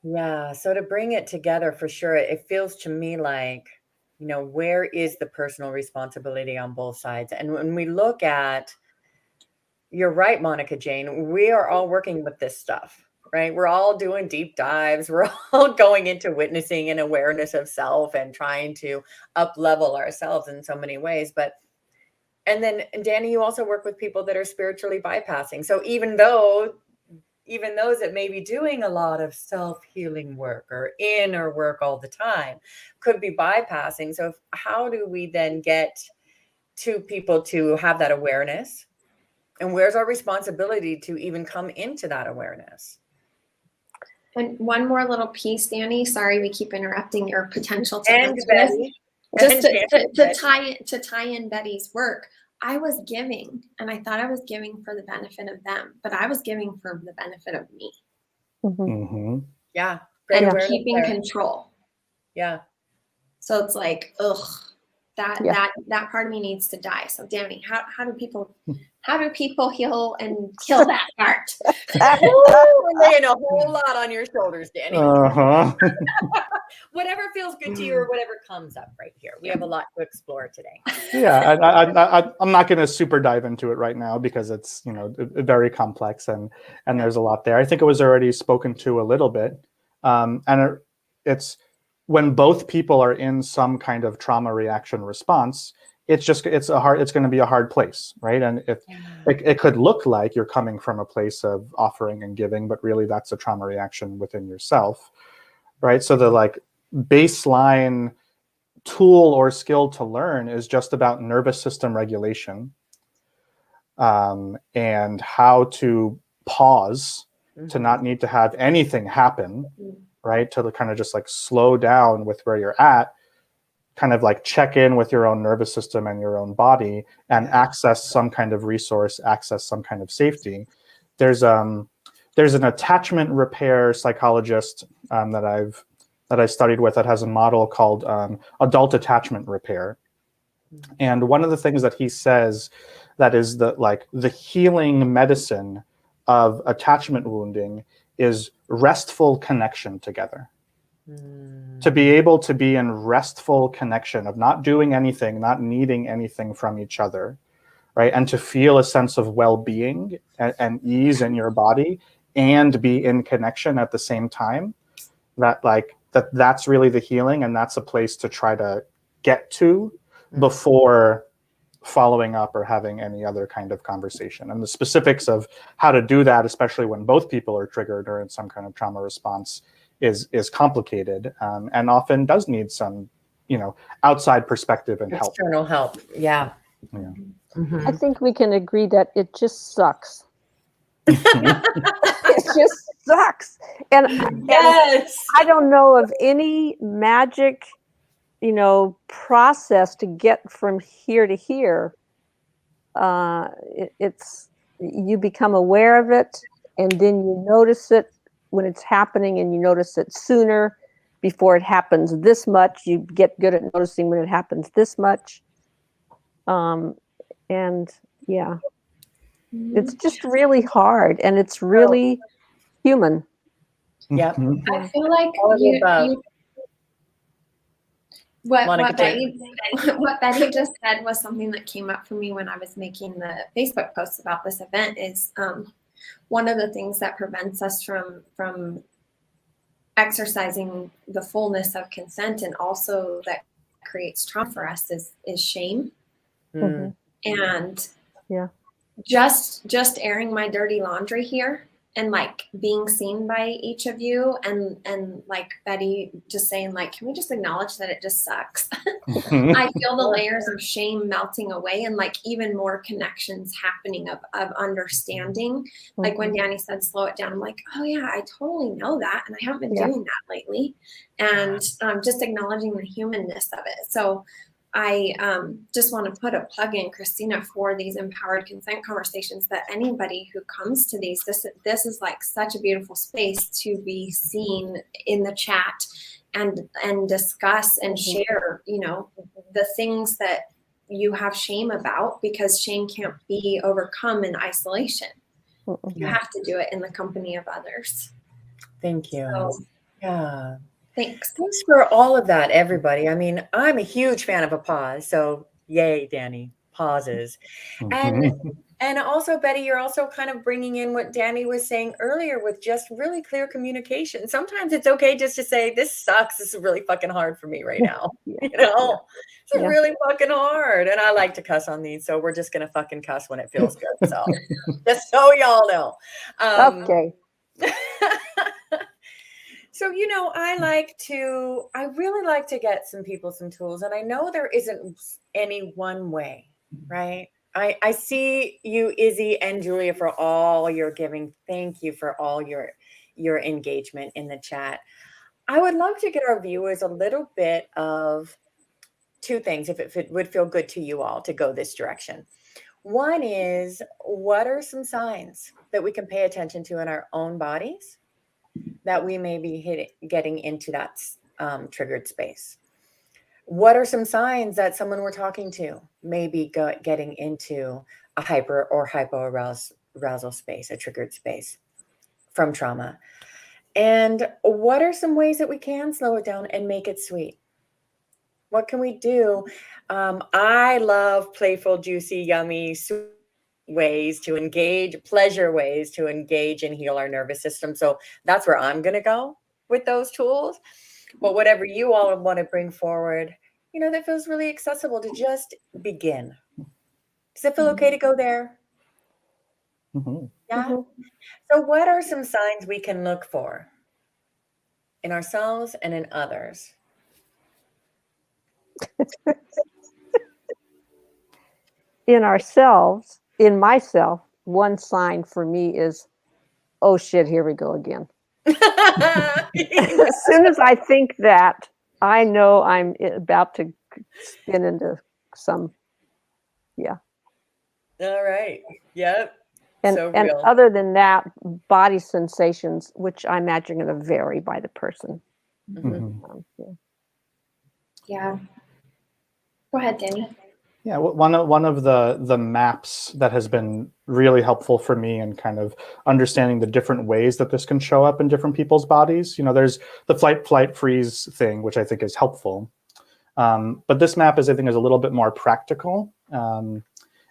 Yeah. So to bring it together, for sure, it feels to me like, where is the personal responsibility on both sides? And when we look at, you're right, Monica Jayne, we are all working with this stuff, right? We're all doing deep dives. We're all going into witnessing and awareness of self and trying to up level ourselves in so many ways. And then Danny, you also work with people that are spiritually bypassing. So even those that may be doing a lot of self-healing work or inner work all the time could be bypassing. So how do we then get to people to have that awareness? And where's our responsibility to even come into that awareness? And one more little piece, Danny. Sorry, we keep interrupting your potential to and Betty. Just to tie in Betty's work. I was giving, and I thought I was giving for the benefit of them, but I was giving for the benefit of me. Yeah. And keeping control. Yeah. So it's like, that part of me needs to die. So Danny, how do people heal and kill that part? We're laying a whole lot on your shoulders, Danny. Whatever feels good to you or whatever comes up right here. We have a lot to explore today. Yeah, I'm not going to super dive into it right now because it's very complex and there's a lot there. I think it was already spoken to a little bit, and it's when both people are in some kind of trauma reaction response. it's going to be a hard place, right? And it could look like you're coming from a place of offering and giving, but really that's a trauma reaction within yourself, right? So the like baseline tool or skill to learn is just about nervous system regulation, and how to pause, to not need to have anything happen, right? To kind of just like slow down with where you're at, kind of like check in with your own nervous system and your own body, and access some kind of resource, access some kind of safety. There's an attachment repair psychologist that I studied with that has a model called adult attachment repair. And one of the things that he says that is the healing medicine of attachment wounding is restful connection together. To be able to be in restful connection of not doing anything, not needing anything from each other, right? And to feel a sense of well-being and ease in your body and be in connection at the same time, that's really the healing, and that's a place to try to get to before following up or having any other kind of conversation. And the specifics of how to do that, especially when both people are triggered or in some kind of trauma response, is complicated, and often does need some, outside perspective and help. External help. Yeah. I think we can agree that it just sucks. It just sucks. And Yes. I don't know of any magic, process to get from here to here. It's you become aware of it, and then you notice it when it's happening, and you notice it sooner before it happens this much. You get good at noticing when it happens this much. And yeah, it's just really hard, and it's really human. Yep. I feel like what Betty just said was something that came up for me when I was making the Facebook posts about this event. Is one of the things that prevents us from exercising the fullness of consent, and also that creates trauma for us, is shame. And just airing my dirty laundry here, and like being seen by each of you, and like Betty just saying, like, can we just acknowledge that it just sucks? I feel the layers of shame melting away, and like even more connections happening of understanding. Like when Danny said slow it down, I'm like, oh yeah, I totally know that, and I haven't been doing that lately. And just acknowledging the humanness of it. So I just want to put a plug in, Christina, for these empowered consent conversations, that anybody who comes to these, this is like such a beautiful space to be seen in the chat and discuss and share, the things that you have shame about, because shame can't be overcome in isolation. You have to do it in the company of others. Thank you. So, yeah. Thanks for all of that, everybody. I mean, I'm a huge fan of a pause. So yay, Danny, pauses. And also, Betty, you're also kind of bringing in what Danny was saying earlier with just really clear communication. Sometimes it's okay just to say, this sucks. This is really fucking hard for me right now. It's really fucking hard. And I like to cuss on these. So we're just going to fucking cuss when it feels good. So just so y'all know. Okay. So, I really like to get some people some tools, and I know there isn't any one way, right? I see you, Izzy and Julia, for all your giving. Thank you for all your engagement in the chat. I would love to get our viewers a little bit of two things, if it would feel good to you all to go this direction. One is, what are some signs that we can pay attention to in our own bodies that we may be getting into that triggered space? What are some signs that someone we're talking to may be getting into a hyper or hypoarousal space, a triggered space from trauma? And what are some ways that we can slow it down and make it sweet? What can we do? I love playful, juicy, yummy, sweet ways to engage, pleasure ways to engage and heal our nervous system. So that's where I'm going to go with those tools. But whatever you all want to bring forward, that feels really accessible to just begin. Does it feel okay to go there? Mm-hmm. Yeah. Mm-hmm. So what are some signs we can look for in ourselves and in others? In ourselves, in myself, one sign for me is, oh shit, here we go again. As soon as I think that, I know I'm about to spin into some, yeah. All right. Yep. And So and real. other than that, body sensations, which I imagine are going to vary by the person. Mm-hmm. Yeah. Yeah. Go ahead, Danny. Yeah, one of the maps that has been really helpful for me in kind of understanding the different ways that this can show up in different people's bodies. There's the fight, flight, freeze thing, which I think is helpful. But this map is a little bit more practical.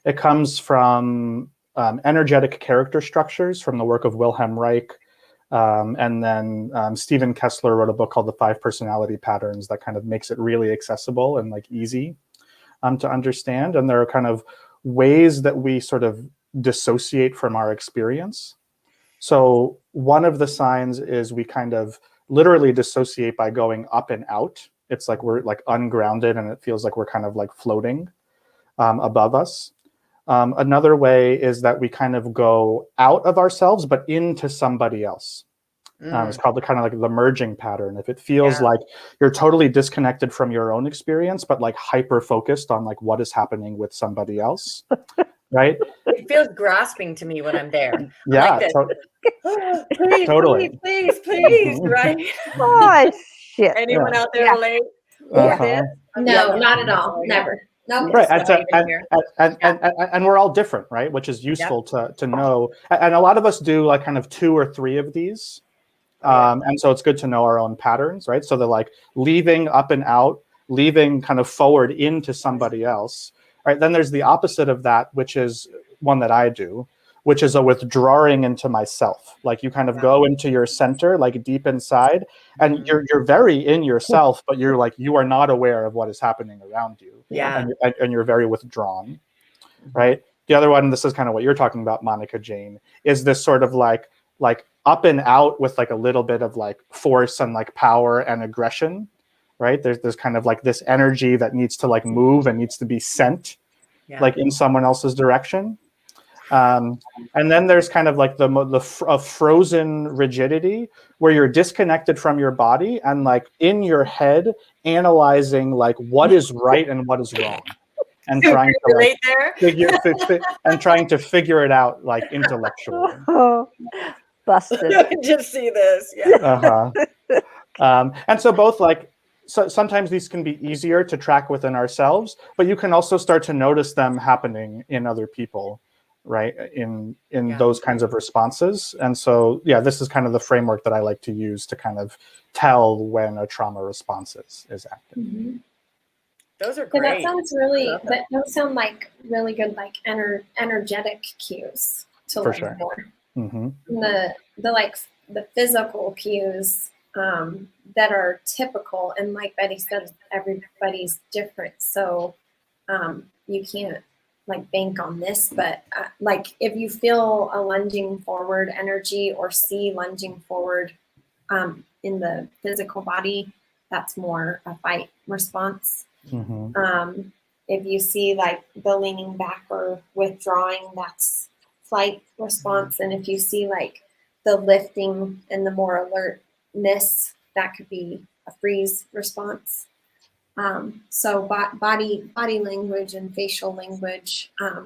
It comes from energetic character structures from the work of Wilhelm Reich. And then Stephen Kessler wrote a book called The 5 Personality Patterns that kind of makes it really accessible and like easy to understand. And there are kind of ways that we sort of dissociate from our experience. So one of the signs is we kind of literally dissociate by going up and out. It's like we're like ungrounded and it feels like we're kind of like floating above us. Another way is that we kind of go out of ourselves, but into somebody else. It's called the kind of like the merging pattern. If it feels like you're totally disconnected from your own experience, but like hyper focused on like what is happening with somebody else, right? It feels grasping to me when I'm there. Yeah, I'm like please, totally. please, right? Oh shit! Anyone out there Yeah. relate? Yeah. This? No, not at all. Never. Nope. Right, and we're all different, right? Which is useful to know. And a lot of us do like kind of 2 or 3 of these. And so it's good to know our own patterns, right? So they're like leaving up and out, leaving kind of forward into somebody else, right? Then there's the opposite of that, which is one that I do, which is a withdrawing into myself. Like you kind of go into your center, like deep inside, and you're very in yourself, but you're like, you are not aware of what is happening around you. Yeah. And you're very withdrawn, right? The other one, this is kind of what you're talking about, Monica Jayne, is this sort of like up and out with like a little bit of like force and like power and aggression, right? There's kind of like this energy that needs to like move and needs to be sent like in someone else's direction. And then there's kind of like the frozen rigidity where you're disconnected from your body and like in your head analyzing like what is right and what is wrong. And trying to like figure it out like intellectually. Oh, busted. I can just see this. Yeah. And so both like sometimes these can be easier to track within ourselves, but you can also start to notice them happening in other people, right? In those kinds of responses. And so this is kind of the framework that I like to use to kind of tell when a trauma response is active. Mm-hmm. Those are great. That sounds really. Those sound like really good, like energetic cues to look for. Mm-hmm. The physical cues that are typical, and like Betty said, everybody's different, so you can't like bank on this. But like if you feel a lunging forward energy or see lunging forward in the physical body, that's more a fight response. Mm-hmm. If you see like the leaning back or withdrawing, that's flight response. And if you see like the lifting and the more alertness, that could be a freeze response. So body language and facial language are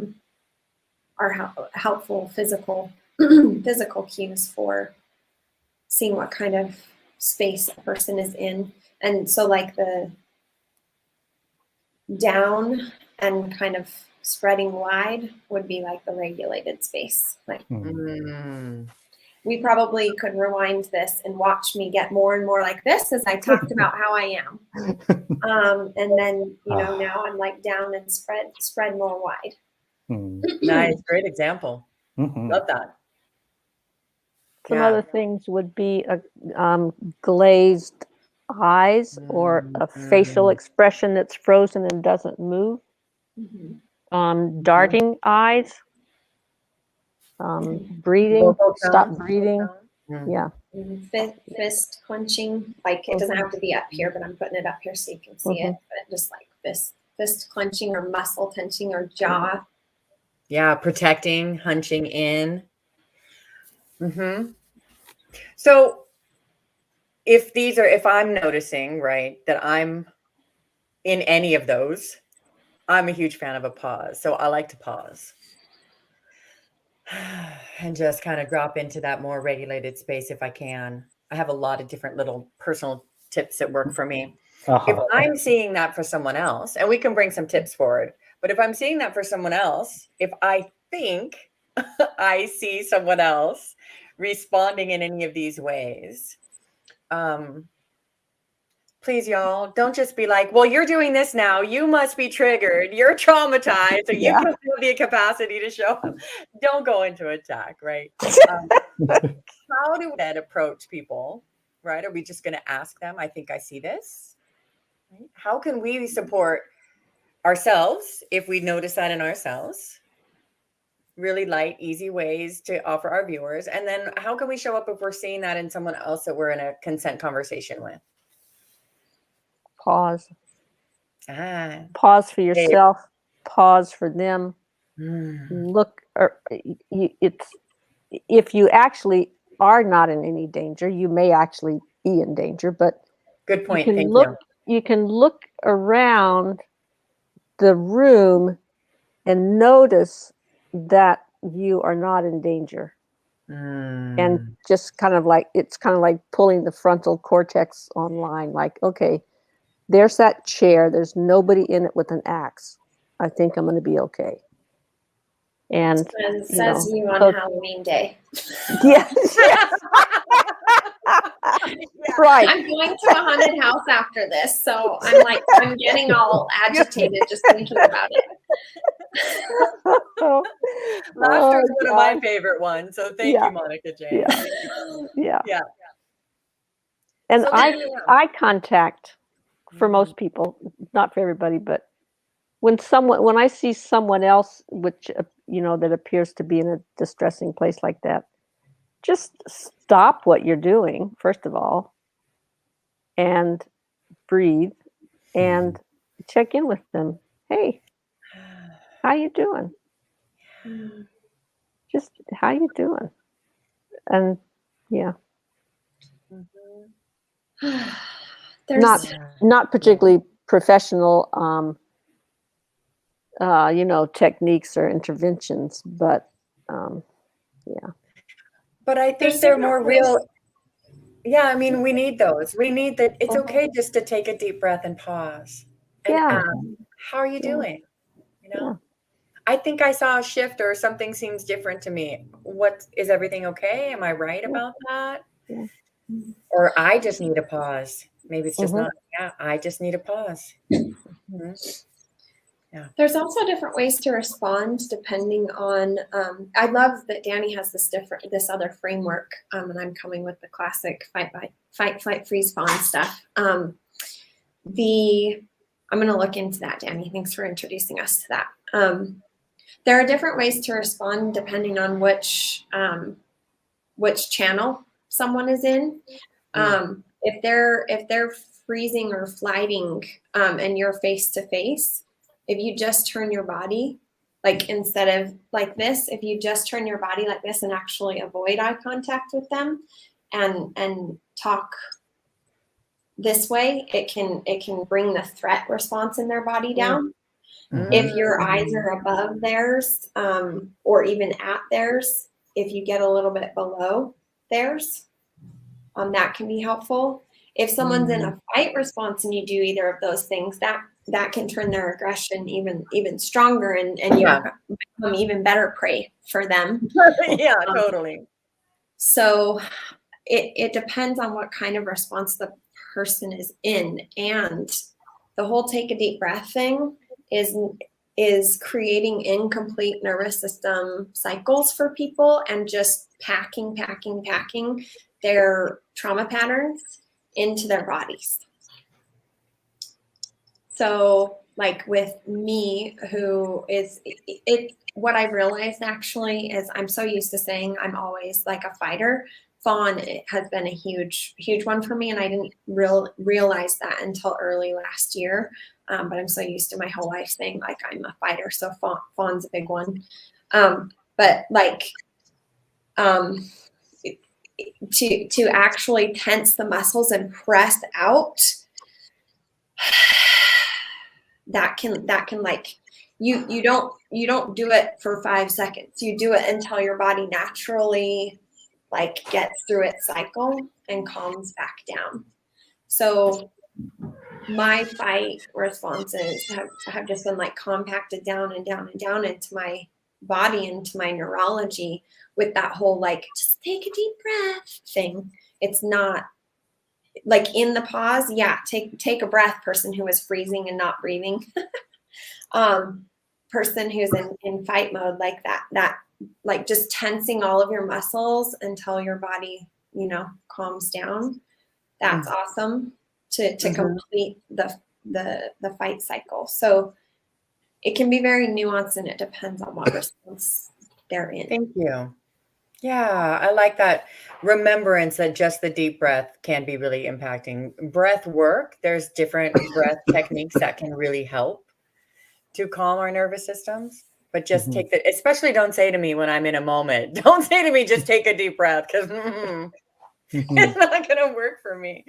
helpful physical cues for seeing what kind of space a person is in. And so like the down and kind of spreading wide would be like the regulated space. Like we probably could rewind this and watch me get more and more like this as I talked about how I am. And then, now I'm like down and spread more wide. Nice. Great example. Mm-hmm. Love that. Some other things would be a glazed eyes or a facial expression that's frozen and doesn't move. Darting eyes, breathing, Vocal stop tone. breathing. Yeah. Fist clenching, like it doesn't have to be up here, but I'm putting it up here so you can see it. But just like fist clenching or muscle tensing or jaw. Yeah, protecting, hunching in. So if I'm noticing, right, that I'm in any of those, I'm a huge fan of a pause. So I like to pause and just kind of drop into that more regulated space if I can. I have a lot of different little personal tips that work for me. If I'm seeing that for someone else, and we can bring some tips forward, but if I'm seeing that for someone else, if I think I see someone else responding in any of these ways, please, y'all, don't just be like, well, you're doing this now. You must be triggered. You're traumatized. So you can have the capacity to show up. Don't go into attack, right? How do we then approach people, right? Are we just going to ask them, I think I see this? Right? How can we support ourselves if we notice that in ourselves? Really light, easy ways to offer our viewers. And then how can we show up if we're seeing that in someone else that we're in a consent conversation with? Pause. Pause for yourself. Pause for them. Look, or it's if you actually are not in any danger, you may actually be in danger. But good point. Thank you. You can look around the room and notice that you are not in danger. And just kind of like, it's kind of like pulling the frontal cortex online. Like, okay, there's that chair. There's nobody in it with an axe. I think I'm going to be okay. And says you on Halloween Day. Yes. Right. I'm going to a haunted house after this, so I'm getting all agitated just thinking about it. Laughter is one of my favorite ones. So thank you, Monica Jayne. Yeah. And so eye contact for most people, not for everybody, but when I see someone else, which that appears to be in a distressing place like that, just stop what you're doing first of all, and breathe, and check in with them. Hey, how you doing? Just how you doing? And not particularly professional techniques or interventions, but but I think they're more real. Yeah, I mean, we need those. We need that. It's okay just to take a deep breath and pause and ask, how are you doing? I think I saw a shift or something seems different to me. Is everything okay? Am I right about that? Or I just need a pause. Maybe it's just not. Yeah, I just need a pause. Yeah. There's also different ways to respond depending on. I love that Danny has this other framework, and I'm coming with the classic fight, flight, freeze, fawn stuff. I'm going to look into that, Danny. Thanks for introducing us to that. There are different ways to respond depending on which channel someone is in. If they're freezing or flighting, and you're face to face, if you just turn your body, like instead of like this, if you just turn your body like this and actually avoid eye contact with them and talk this way, it can bring the threat response in their body down. If your eyes are above theirs, or even at theirs, if you get a little bit below theirs, that can be helpful. If someone's in a fight response and you do either of those things, that can turn their aggression even stronger, and you become even better prey for them. Yeah, totally. So it depends on what kind of response the person is in, and the whole take a deep breath thing is creating incomplete nervous system cycles for people and just packing their trauma patterns into their bodies. So like with me, who is what I realized actually is I'm so used to saying I'm always like a fighter. Fawn has been a huge one for me, and I didn't realize that until early last year. But I'm so used to my whole life saying like I'm a fighter, so fawn's a big one. But like to actually tense the muscles and press out, that can like you don't do it for 5 seconds. You do it until your body naturally like gets through its cycle and calms back down. So my fight responses have just been like compacted down and down and down into my body, into my neurology, with that whole like just take a deep breath thing. It's not like in the pause, yeah, take a breath, person who is freezing and not breathing. Person who's in fight mode, like that like just tensing all of your muscles until your body, you know, calms down. That's awesome to complete the fight cycle. So it can be very nuanced, and it depends on what response they're in. Thank you. Yeah, I like that remembrance that just the deep breath can be really impacting. Breath work, there's different breath techniques that can really help to calm our nervous systems. But just take the, especially don't say to me when I'm in a moment, don't say to me, just take a deep breath, because it's not going to work for me.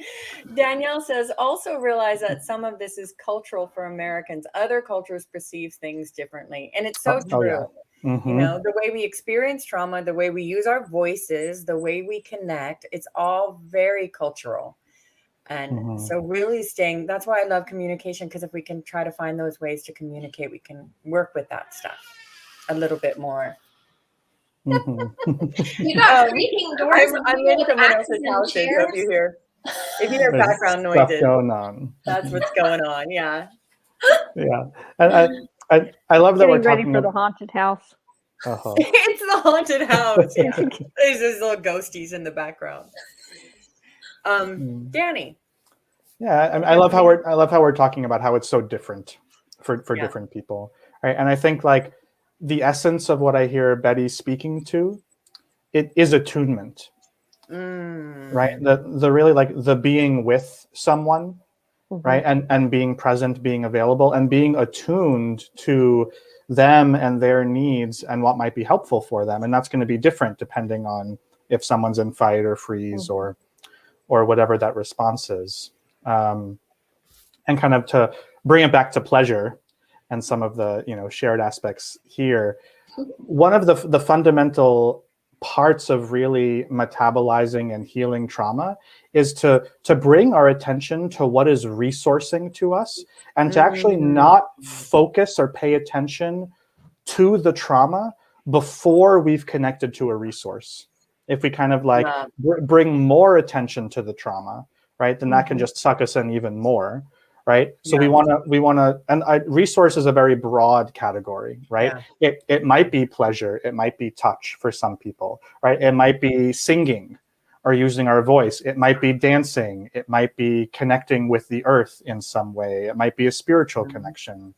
Danielle says, also realize that some of this is cultural for Americans. Other cultures perceive things differently. And it's so true. Yeah. You know, the way we experience trauma, the way we use our voices, the way we connect, it's all very cultural. And so really staying, that's why I love communication, because if we can try to find those ways to communicate, we can work with that stuff a little bit more. You got creaking doors. I'm in someone else's house, so if you hear background noises, going on. That's what's going on. Yeah. Yeah. And I love that we're talking for the haunted house. It's the haunted house. Yeah. There's these little ghosties in the background. Danny. Yeah, I love how we're talking about how it's so different for different people, right? And I think like the essence of what I hear Betty speaking to, it is attunement, right? The really like the being with someone, right? And being present, being available, and being attuned to them and their needs and what might be helpful for them. And that's going to be different depending on if someone's in fight or freeze or whatever that response is. And kind of to bring it back to pleasure and some of the, you know, shared aspects here, one of the fundamental parts of really metabolizing and healing trauma is to bring our attention to what is resourcing to us, and to actually not focus or pay attention to the trauma before we've connected to a resource. If we kind of like bring more attention to the trauma, right, then that can just suck us in even more, right? So we want to, and resource is a very broad category, right? Yeah. It might be pleasure, it might be touch for some people, right? It might be singing or using our voice. It might be dancing. It might be connecting with the earth in some way. It might be a spiritual connection.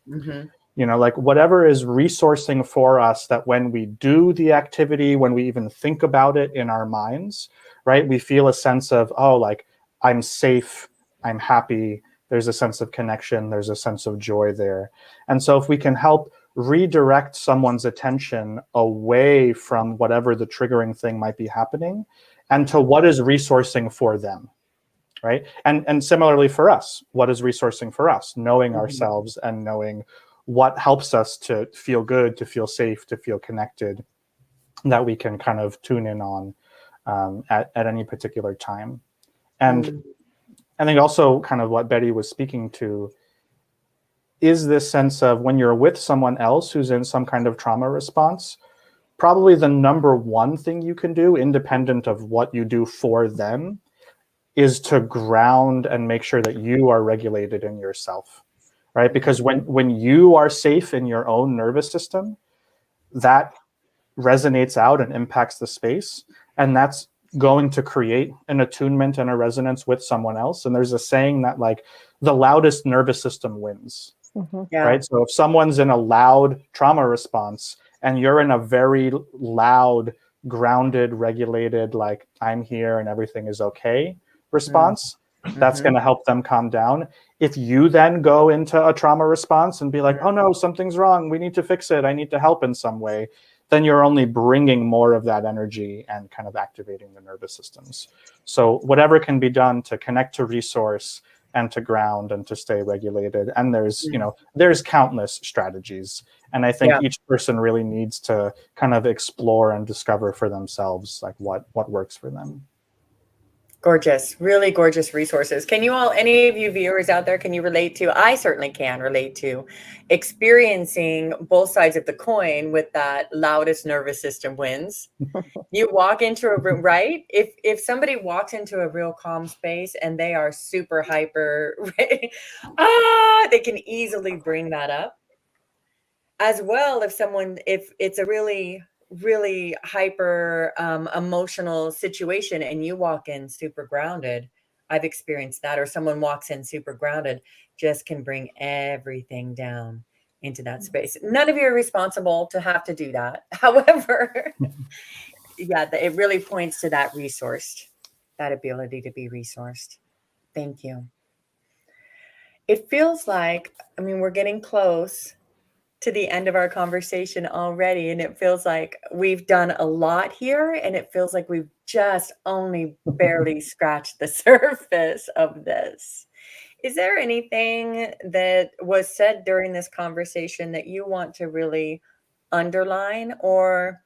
You know, like whatever is resourcing for us, that when we do the activity, when we even think about it in our minds, right, we feel a sense of, oh, like I'm safe, I'm happy, there's a sense of connection, there's a sense of joy there. And so if we can help redirect someone's attention away from whatever the triggering thing might be happening and to what is resourcing for them, right? And similarly for us, what is resourcing for us? Knowing ourselves and knowing what helps us to feel good, to feel safe, to feel connected, that we can kind of tune in on at any particular time. And I think also kind of what Betty was speaking to is this sense of when you're with someone else who's in some kind of trauma response, probably the number one thing you can do, independent of what you do for them, is to ground and make sure that you are regulated in yourself, right? Because when you are safe in your own nervous system, that resonates out and impacts the space. And that's going to create an attunement and a resonance with someone else. And there's a saying that like the loudest nervous system wins, Yeah. right? So if someone's in a loud trauma response and you're in a very loud, grounded, regulated, like I'm here and everything is okay response, that's going to help them calm down. If you then go into a trauma response and be like, oh no, something's wrong, we need to fix it, I need to help in some way, then you're only bringing more of that energy and kind of activating the nervous systems. So whatever can be done to connect to resource and to ground and to stay regulated. And there's, there's countless strategies. And I think each person really needs to kind of explore and discover for themselves, like what works for them. Gorgeous, really gorgeous resources. Can you all, any of you viewers out there, can you relate to, I certainly can relate to experiencing both sides of the coin with that loudest nervous system wins. You walk into a room, right? If somebody walks into a real calm space and they are super hyper, they can easily bring that up. As well, if it's a really hyper emotional situation and you walk in super grounded, I've experienced that, or someone walks in super grounded, just can bring everything down into that space. None of you are responsible to have to do that. However, it really points to that that ability to be resourced. Thank you. It feels like, we're getting close to the end of our conversation already, and it feels like we've done a lot here, and it feels like we've just only barely scratched the surface of this. Is there anything that was said during this conversation that you want to really underline or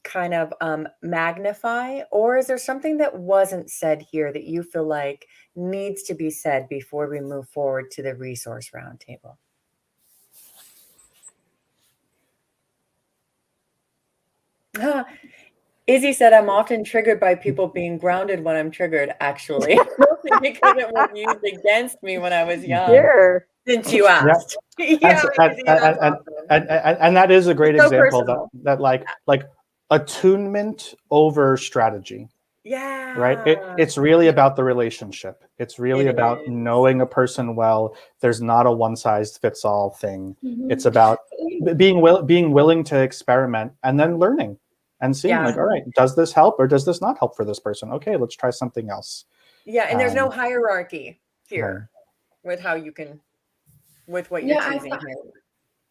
kind of magnify, or is there something that wasn't said here that you feel like needs to be said before we move forward to the resource roundtable? Izzy said, I'm often triggered by people being grounded when I'm triggered, actually. Mostly because it was used against me when I was young. Sure. Since you asked. And that is a great example that like attunement over strategy. Yeah. Right. It's really about the relationship. It's really about knowing a person well. There's not a one size fits all thing. It's about being willing to experiment and then learning and seeing like, all right, does this help or does this not help for this person? Okay, let's try something else. Yeah. And there's no hierarchy here with how you can, with what you're choosing here.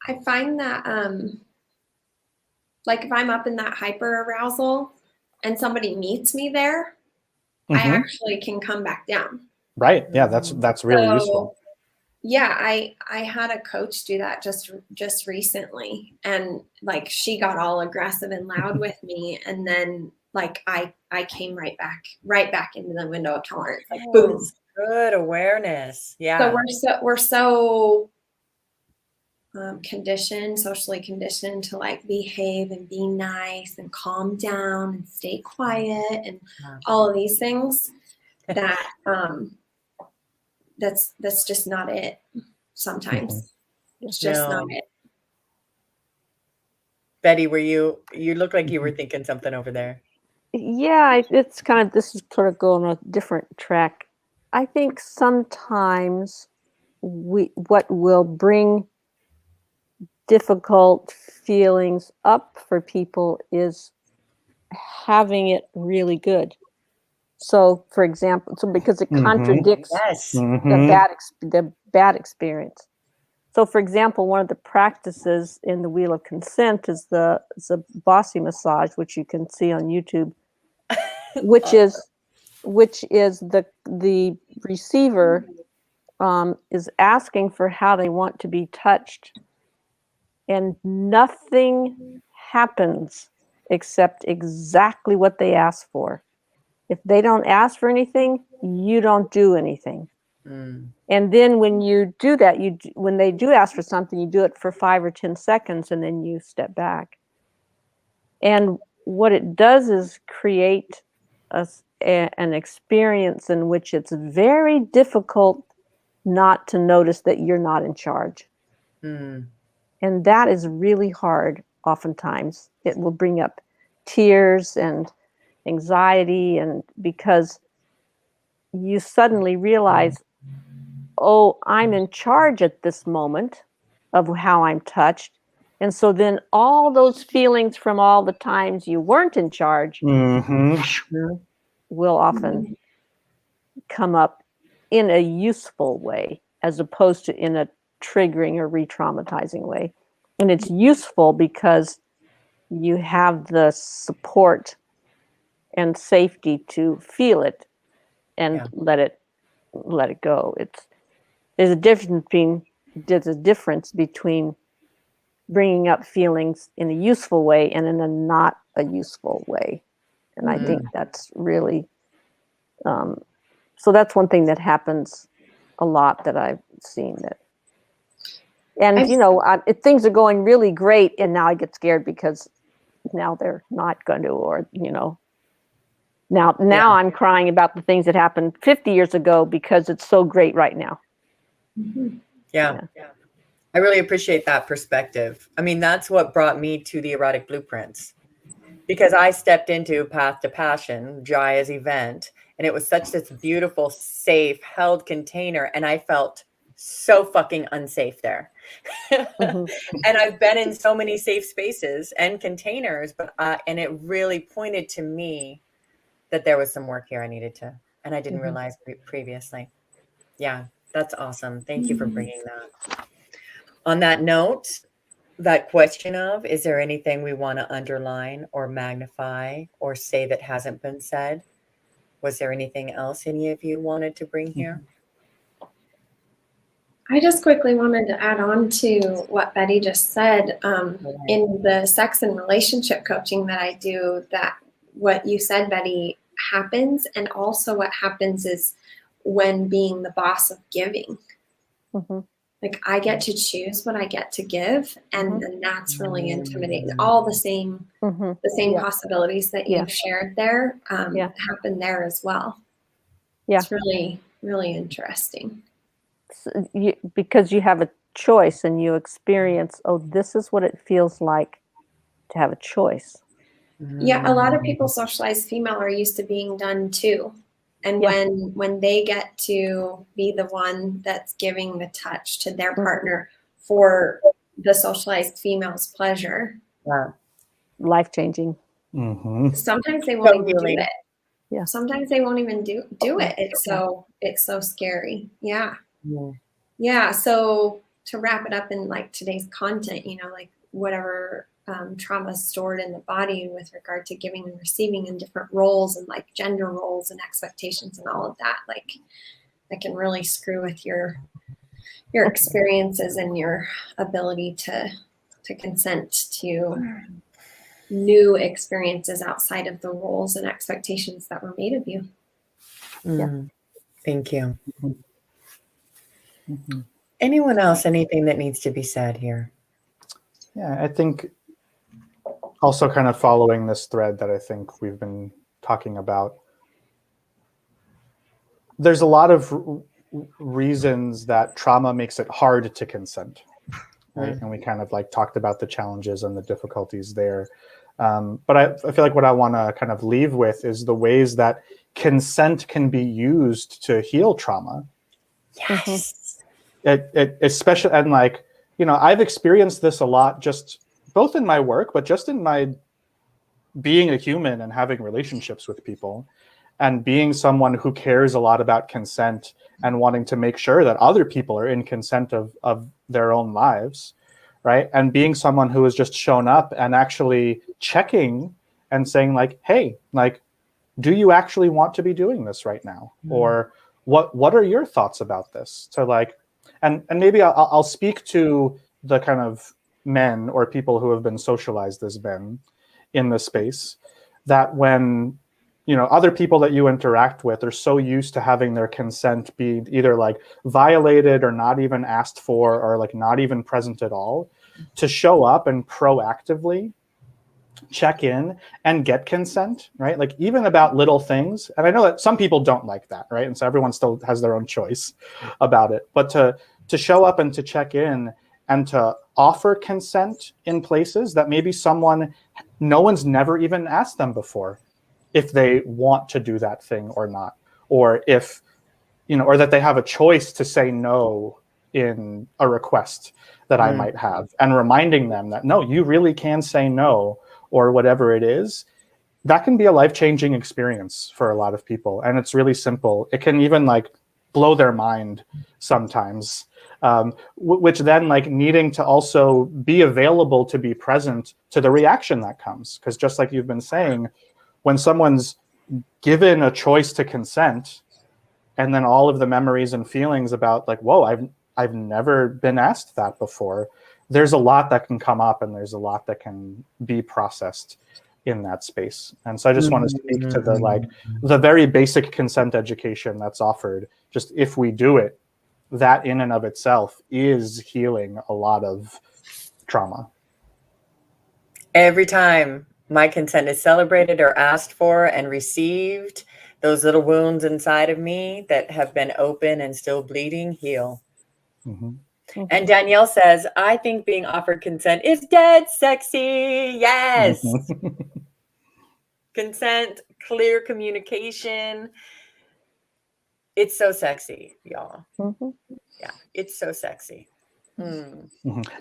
I find that, like if I'm up in that hyper arousal and somebody meets me there, I actually can come back down. Right. Yeah, that's really useful. Yeah, I had a coach do that just recently, and like she got all aggressive and loud with me, and then like I came right back into the window of tolerance. Like boom. Good awareness. Yeah. So we're so socially conditioned to like behave and be nice and calm down and stay quiet and all of these things that that's just not it sometimes. It's just not it. Betty, you look like you were thinking something over there. Yeah, it's kind of, this is sort of going on a different track. I think sometimes what will bring difficult feelings up for people is having it really good. So, for example, because it contradicts the bad experience. So, for example, one of the practices in the Wheel of Consent is the bossy massage, which you can see on YouTube, which is the receiver is asking for how they want to be touched, and nothing happens except exactly what they ask for. If they don't ask for anything, you don't do anything. And then when you do that, when they do ask for something, you do it for 5 or 10 seconds, and then you step back. And what it does is create an experience in which it's very difficult not to notice that you're not in charge. And that is really hard. Oftentimes it will bring up tears and anxiety, and because you suddenly realize, oh, I'm in charge at this moment of how I'm touched. And so then all those feelings from all the times you weren't in charge will often come up in a useful way, as opposed to in a triggering or re-traumatizing way. And it's useful because you have the support and safety to feel it and let it go. There's a difference between bringing up feelings in a useful way and in a not a useful way. And I think that's really, so that's one thing that happens a lot that I've seen. If things are going really great and now I get scared because now they're not going to, or, now I'm crying about the things that happened 50 years ago because it's so great right now. Yeah. I really appreciate that perspective. I mean, that's what brought me to the Erotic Blueprints, because I stepped into Path to Passion, Jaya's event, and it was such this beautiful, safe, held container, and I felt so fucking unsafe there. And I've been in so many safe spaces and containers, and it really pointed to me that there was some work here I needed to, and I didn't realize previously. Yeah, that's awesome. Thank you for bringing that. On that note, that question of, is there anything we want to underline or magnify or say that hasn't been said? Was there anything else any of you wanted to bring here? I just quickly wanted to add on to what Betty just said. In the sex and relationship coaching that I do, that what you said, Betty, happens. And also what happens is when being the boss of giving. Like, I get to choose what I get to give, and that's really intimidating. All the same possibilities that you've shared there happen there as well. It's really, really interesting. Because you have a choice and you experience, oh, this is what it feels like to have a choice. Yeah, a lot of people, socialized female, are used to being done too. And when they get to be the one that's giving the touch to their partner for the socialized female's pleasure. Life-changing. Sometimes they won't even do it. Yeah. Sometimes they won't even do it. It's so scary. Yeah. Yeah. So to wrap it up in like today's content, like whatever trauma is stored in the body with regard to giving and receiving in different roles and like gender roles and expectations and all of that, like that can really screw with your experiences and your ability to consent to new experiences outside of the roles and expectations that were made of you. Thank you. Anyone else, anything that needs to be said here? Yeah, I think also kind of following this thread that I think we've been talking about, there's a lot of reasons that trauma makes it hard to consent, right? And we kind of like talked about the challenges and the difficulties there. But I feel like what I want to kind of leave with is the ways that consent can be used to heal trauma. Yes. It especially, and like, I've experienced this a lot, just both in my work, but just in my being a human and having relationships with people and being someone who cares a lot about consent and wanting to make sure that other people are in consent of their own lives, right? And being someone who has just shown up and actually checking and saying like, hey, like, do you actually want to be doing this right now? Or what are your thoughts about this? So like, and maybe I'll speak to the kind of men or people who have been socialized as men in the space, that when other people that you interact with are so used to having their consent be either like violated or not even asked for or like not even present at all, to show up and proactively check in and get consent, right? Like even about little things. And I know that some people don't like that, right? And so everyone still has their own choice about it. But to show up and to check in and to offer consent in places that maybe no one's never even asked them before. if they want to do that thing or not, or if, or that they have a choice to say no in a request that I might have, and reminding them that, no, you really can say no, or whatever it is. That can be a life-changing experience for a lot of people. And it's really simple. It can even like blow their mind sometimes, which then like needing to also be available to be present to the reaction that comes. Because just like you've been saying, when someone's given a choice to consent, and then all of the memories and feelings about like, whoa, I've never been asked that before. There's a lot that can come up, and there's a lot that can be processed in that space. And so I just want to speak to the very basic consent education that's offered. Just if we do it, that in and of itself is healing a lot of trauma. Every time my consent is celebrated or asked for and received, those little wounds inside of me that have been open and still bleeding heal. And Danielle says, I think being offered consent is dead sexy. Yes. Consent, clear communication. It's so sexy, y'all. Yeah, it's so sexy. And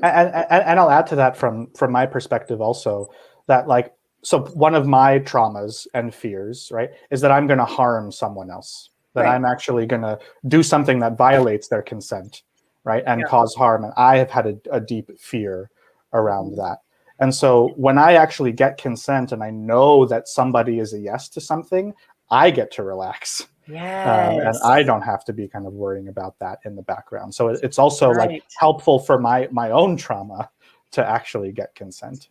I'll add to that from my perspective also, that like, so one of my traumas and fears, right, is that I'm going to harm someone else, that I'm actually going to do something that violates their consent, right, and cause harm. And I have had a deep fear around that. And so when I actually get consent and I know that somebody is a yes to something, I get to relax. And I don't have to be kind of worrying about that in the background. So it's also like helpful for my own trauma to actually get consent.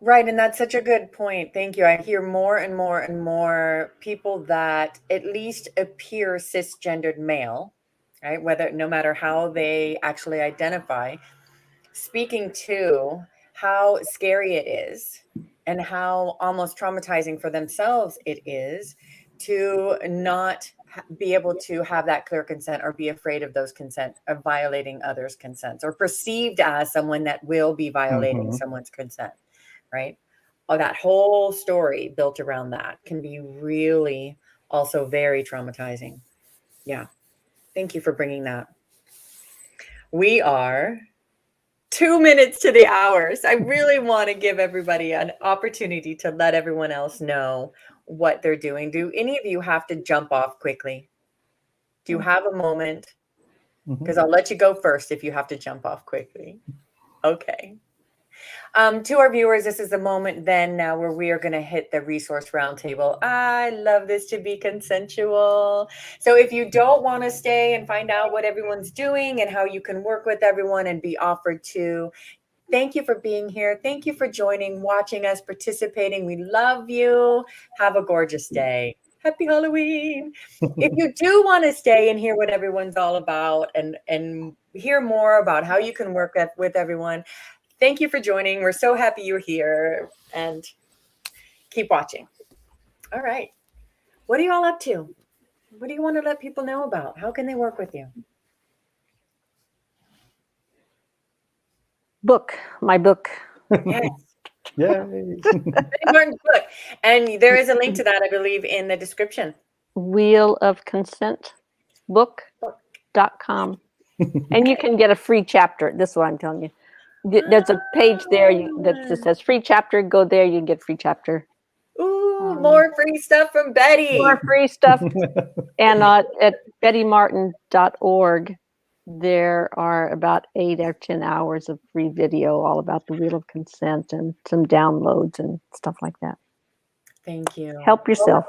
Right. And that's such a good point. Thank you. I hear more and more and more people that at least appear cisgendered male, right? No matter how they actually identify, speaking to how scary it is and how almost traumatizing for themselves it is to not be able to have that clear consent, or be afraid of those consent, of violating others' consents, or perceived as someone that will be violating someone's consent, right? Oh, that whole story built around that can be really also very traumatizing. Yeah. Thank you for bringing that. We are 2 minutes to the hour. So I really want to give everybody an opportunity to let everyone else know what they're doing. Do any of you have to jump off quickly? Do you have a moment? Because I'll let you go first if you have to jump off quickly. Okay. To our viewers, this is the moment then now where we are going to hit the resource roundtable. I love this to be consensual. So if you don't want to stay and find out what everyone's doing and how you can work with everyone and be offered to, thank you for being here. Thank you for joining, watching us, participating. We love you. Have a gorgeous day. Happy Halloween. If you do want to stay and hear what everyone's all about and hear more about how you can work with everyone, thank you for joining. We're so happy you're here, and keep watching. All right. What are you all up to? What do you want to let people know about? How can they work with you? My book. Yes. Yay. Martin's book. And there is a link to that, I believe, in the description. Wheel of Consent book.com. And you can get a free chapter. This is what I'm telling you. There's a page there that just says free chapter. Go there, you can get free chapter. Ooh, more free stuff from Betty. More free stuff. And at bettymartin.org, there are about 8 or 10 hours of free video all about the Wheel of Consent and some downloads and stuff like that. Thank you. Help yourself.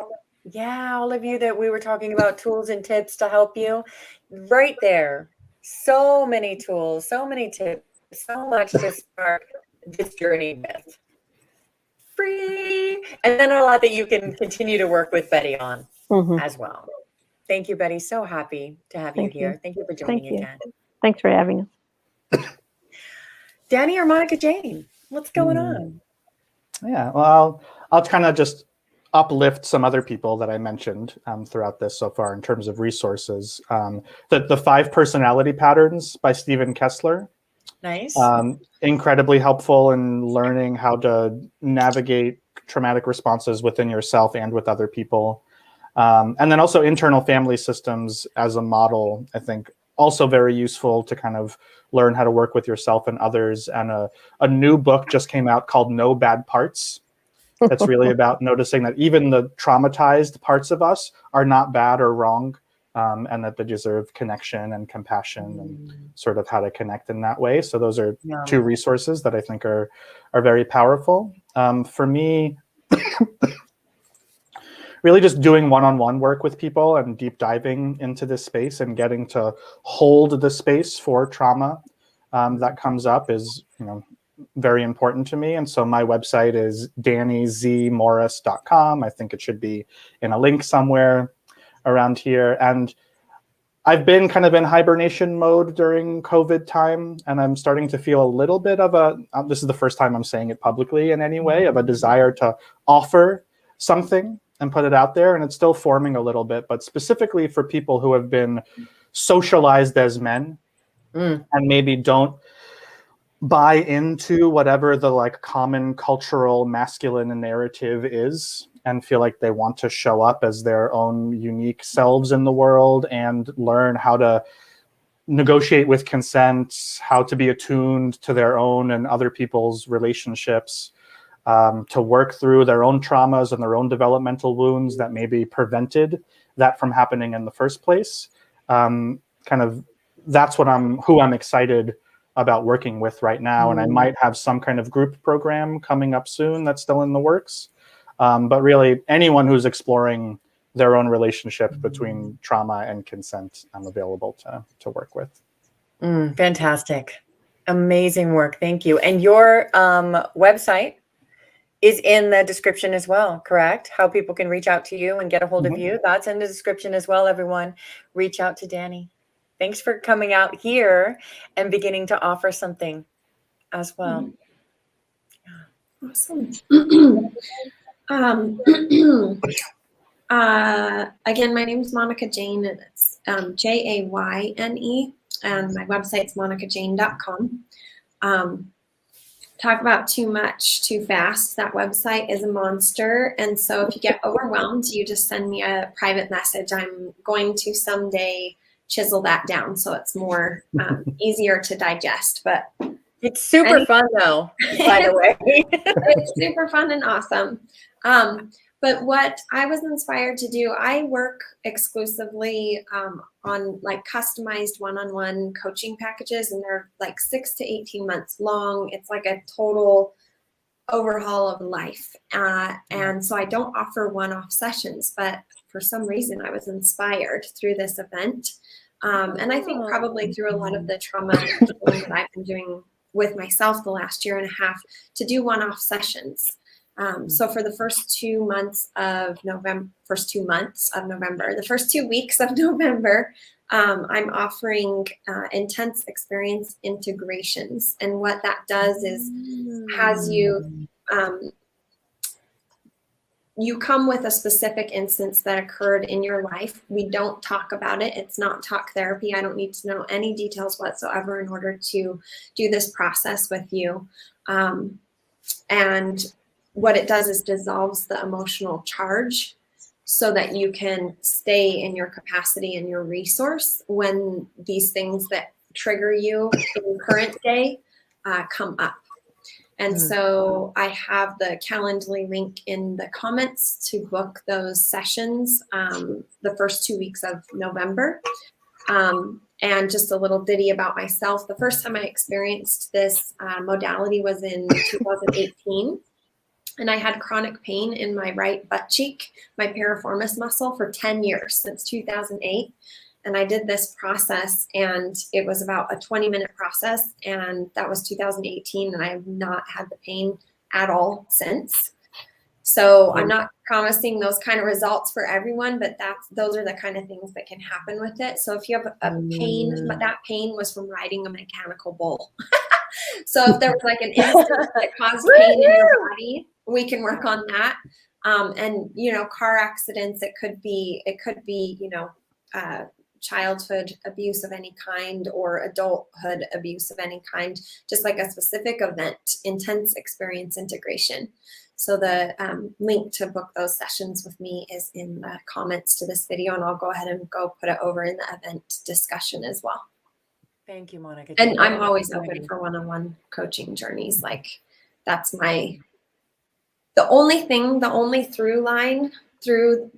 Yeah, all of you that we were talking about tools and tips to help you. Right there. So many tools, so many tips, so much to start this journey with. Free. And then a lot that you can continue to work with Betty on as well. Thank you, Betty. So happy to have you here. Thank you for joining again. Thanks for having us. Danny or Monica Jayne, what's going on? Yeah, well, I'll kind of just uplift some other people that I mentioned throughout this so far in terms of resources. The 5 Personality Patterns by Stephen Kessler. Nice. Incredibly helpful in learning how to navigate traumatic responses within yourself and with other people. And then also internal family systems as a model, I think also very useful to kind of learn how to work with yourself and others. And a new book just came out called No Bad Parts. That's really about noticing that even the traumatized parts of us are not bad or wrong, and that they deserve connection and compassion and sort of how to connect in that way. So those are two resources that I think are very powerful. For me, really just doing one-on-one work with people and deep diving into this space and getting to hold the space for trauma that comes up is, very important to me. And so my website is dannyzmorris.com. I think it should be in a link somewhere around here. And I've been kind of in hibernation mode during COVID time, and I'm starting to feel a little bit of this is the first time I'm saying it publicly in any way, of a desire to offer something and put it out there. And it's still forming a little bit, but specifically for people who have been socialized as men and maybe don't buy into whatever the like common cultural masculine narrative is and feel like they want to show up as their own unique selves in the world and learn how to negotiate with consent, how to be attuned to their own and other people's relationships, to work through their own traumas and their own developmental wounds that maybe prevented that from happening in the first place. Kind of that's who I'm excited about working with right now. And I might have some kind of group program coming up soon that's still in the works. But really anyone who's exploring their own relationship between trauma and consent, I'm available to work with. Fantastic. Amazing work. Thank you. And your website is in the description as well, correct? How people can reach out to you and get a hold of you. That's in the description as well, everyone. Reach out to Danny. Thanks for coming out here and beginning to offer something as well. Awesome. Again, my name is Monica Jayne, and it's Jayne, and my website's monicajayne.com. Talk about too much too fast. That website is a monster. And so if you get overwhelmed, you just send me a private message. I'm going to someday chisel that down so it's more easier to digest. But it's super fun though, by the way. It's super fun and awesome. But what I was inspired to do, I work exclusively on like customized one-on-one coaching packages, and they're like 6 to 18 months long. It's like a total overhaul of life. And so I don't offer one-off sessions, but for some reason I was inspired through this event. And I think probably through a lot of the trauma healing that I've been doing with myself the last year and a half, to do one-off sessions. So for the first 2 months of November, the first 2 weeks of November, I'm offering intense experience integrations. And what that does is has you, you come with a specific instance that occurred in your life. We don't talk about it. It's not talk therapy. I don't need to know any details whatsoever in order to do this process with you. And what it does is dissolves the emotional charge so that you can stay in your capacity and your resource when these things that trigger you in the current day come up. And so I have the Calendly link in the comments to book those sessions the first 2 weeks of November. And just a little ditty about myself. The first time I experienced this modality was in 2018. And I had chronic pain in my right butt cheek, my piriformis muscle, for 10 years, since 2008. And I did this process, and it was about a 20-minute process. And that was 2018. And I have not had the pain at all since. So I'm not promising those kind of results for everyone, but those are the kind of things that can happen with it. So if you have a pain, that pain was from riding a mechanical bull. So if there was like an instance that caused pain in your body, we can work on that. And, car accidents, it could be, childhood abuse of any kind or adulthood abuse of any kind, just like a specific event, intense experience integration. So the link to book those sessions with me is in the comments to this video, and I'll go ahead and go put it over in the event discussion as well. Thank you, Monica. And I'm always open for one-on-one coaching journeys. Like that's the only through line through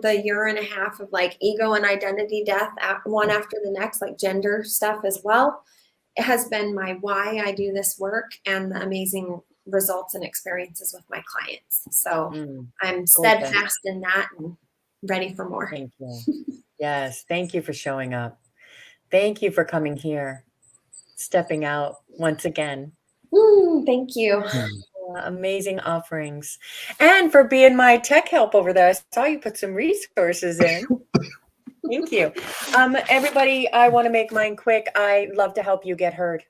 the year and a half of like ego and identity death, one after the next, like gender stuff as well. It has been my why I do this work and the amazing results and experiences with my clients. So I'm steadfast in that and ready for more. Thank you. Yes. Thank you for showing up. Thank you for coming here, stepping out once again. Thank you. Amazing offerings. And for being my tech help over there. I saw you put some resources in. Thank you. Everybody, I want to make mine quick. I love to help you get heard.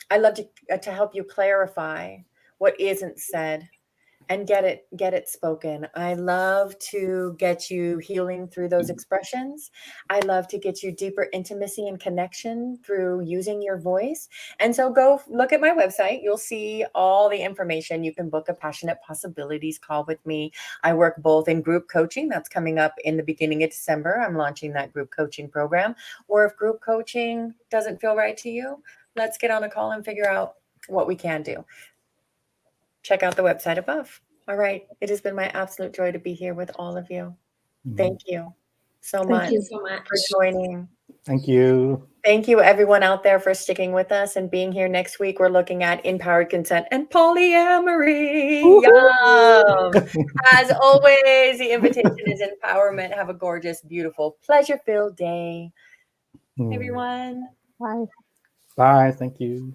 I love to help you clarify what isn't said and get it spoken. I love to get you healing through those expressions. I love to get you deeper intimacy and connection through using your voice. And so go look at my website. You'll see all the information. You can book a Passionate Possibilities call with me. I work both in group coaching. That's coming up in the beginning of December. I'm launching that group coaching program. Or if group coaching doesn't feel right to you, let's get on a call and figure out what we can do. Check out the website above. All right. It has been my absolute joy to be here with all of you. Thank you so much. Thank you so much for joining. Thank you. Thank you, everyone out there, for sticking with us and being here. Next week, we're looking at InPowered Consent and polyamory. Yum. As always, the invitation is empowerment. Have a gorgeous, beautiful, pleasure-filled day, everyone. Bye. Bye. Thank you.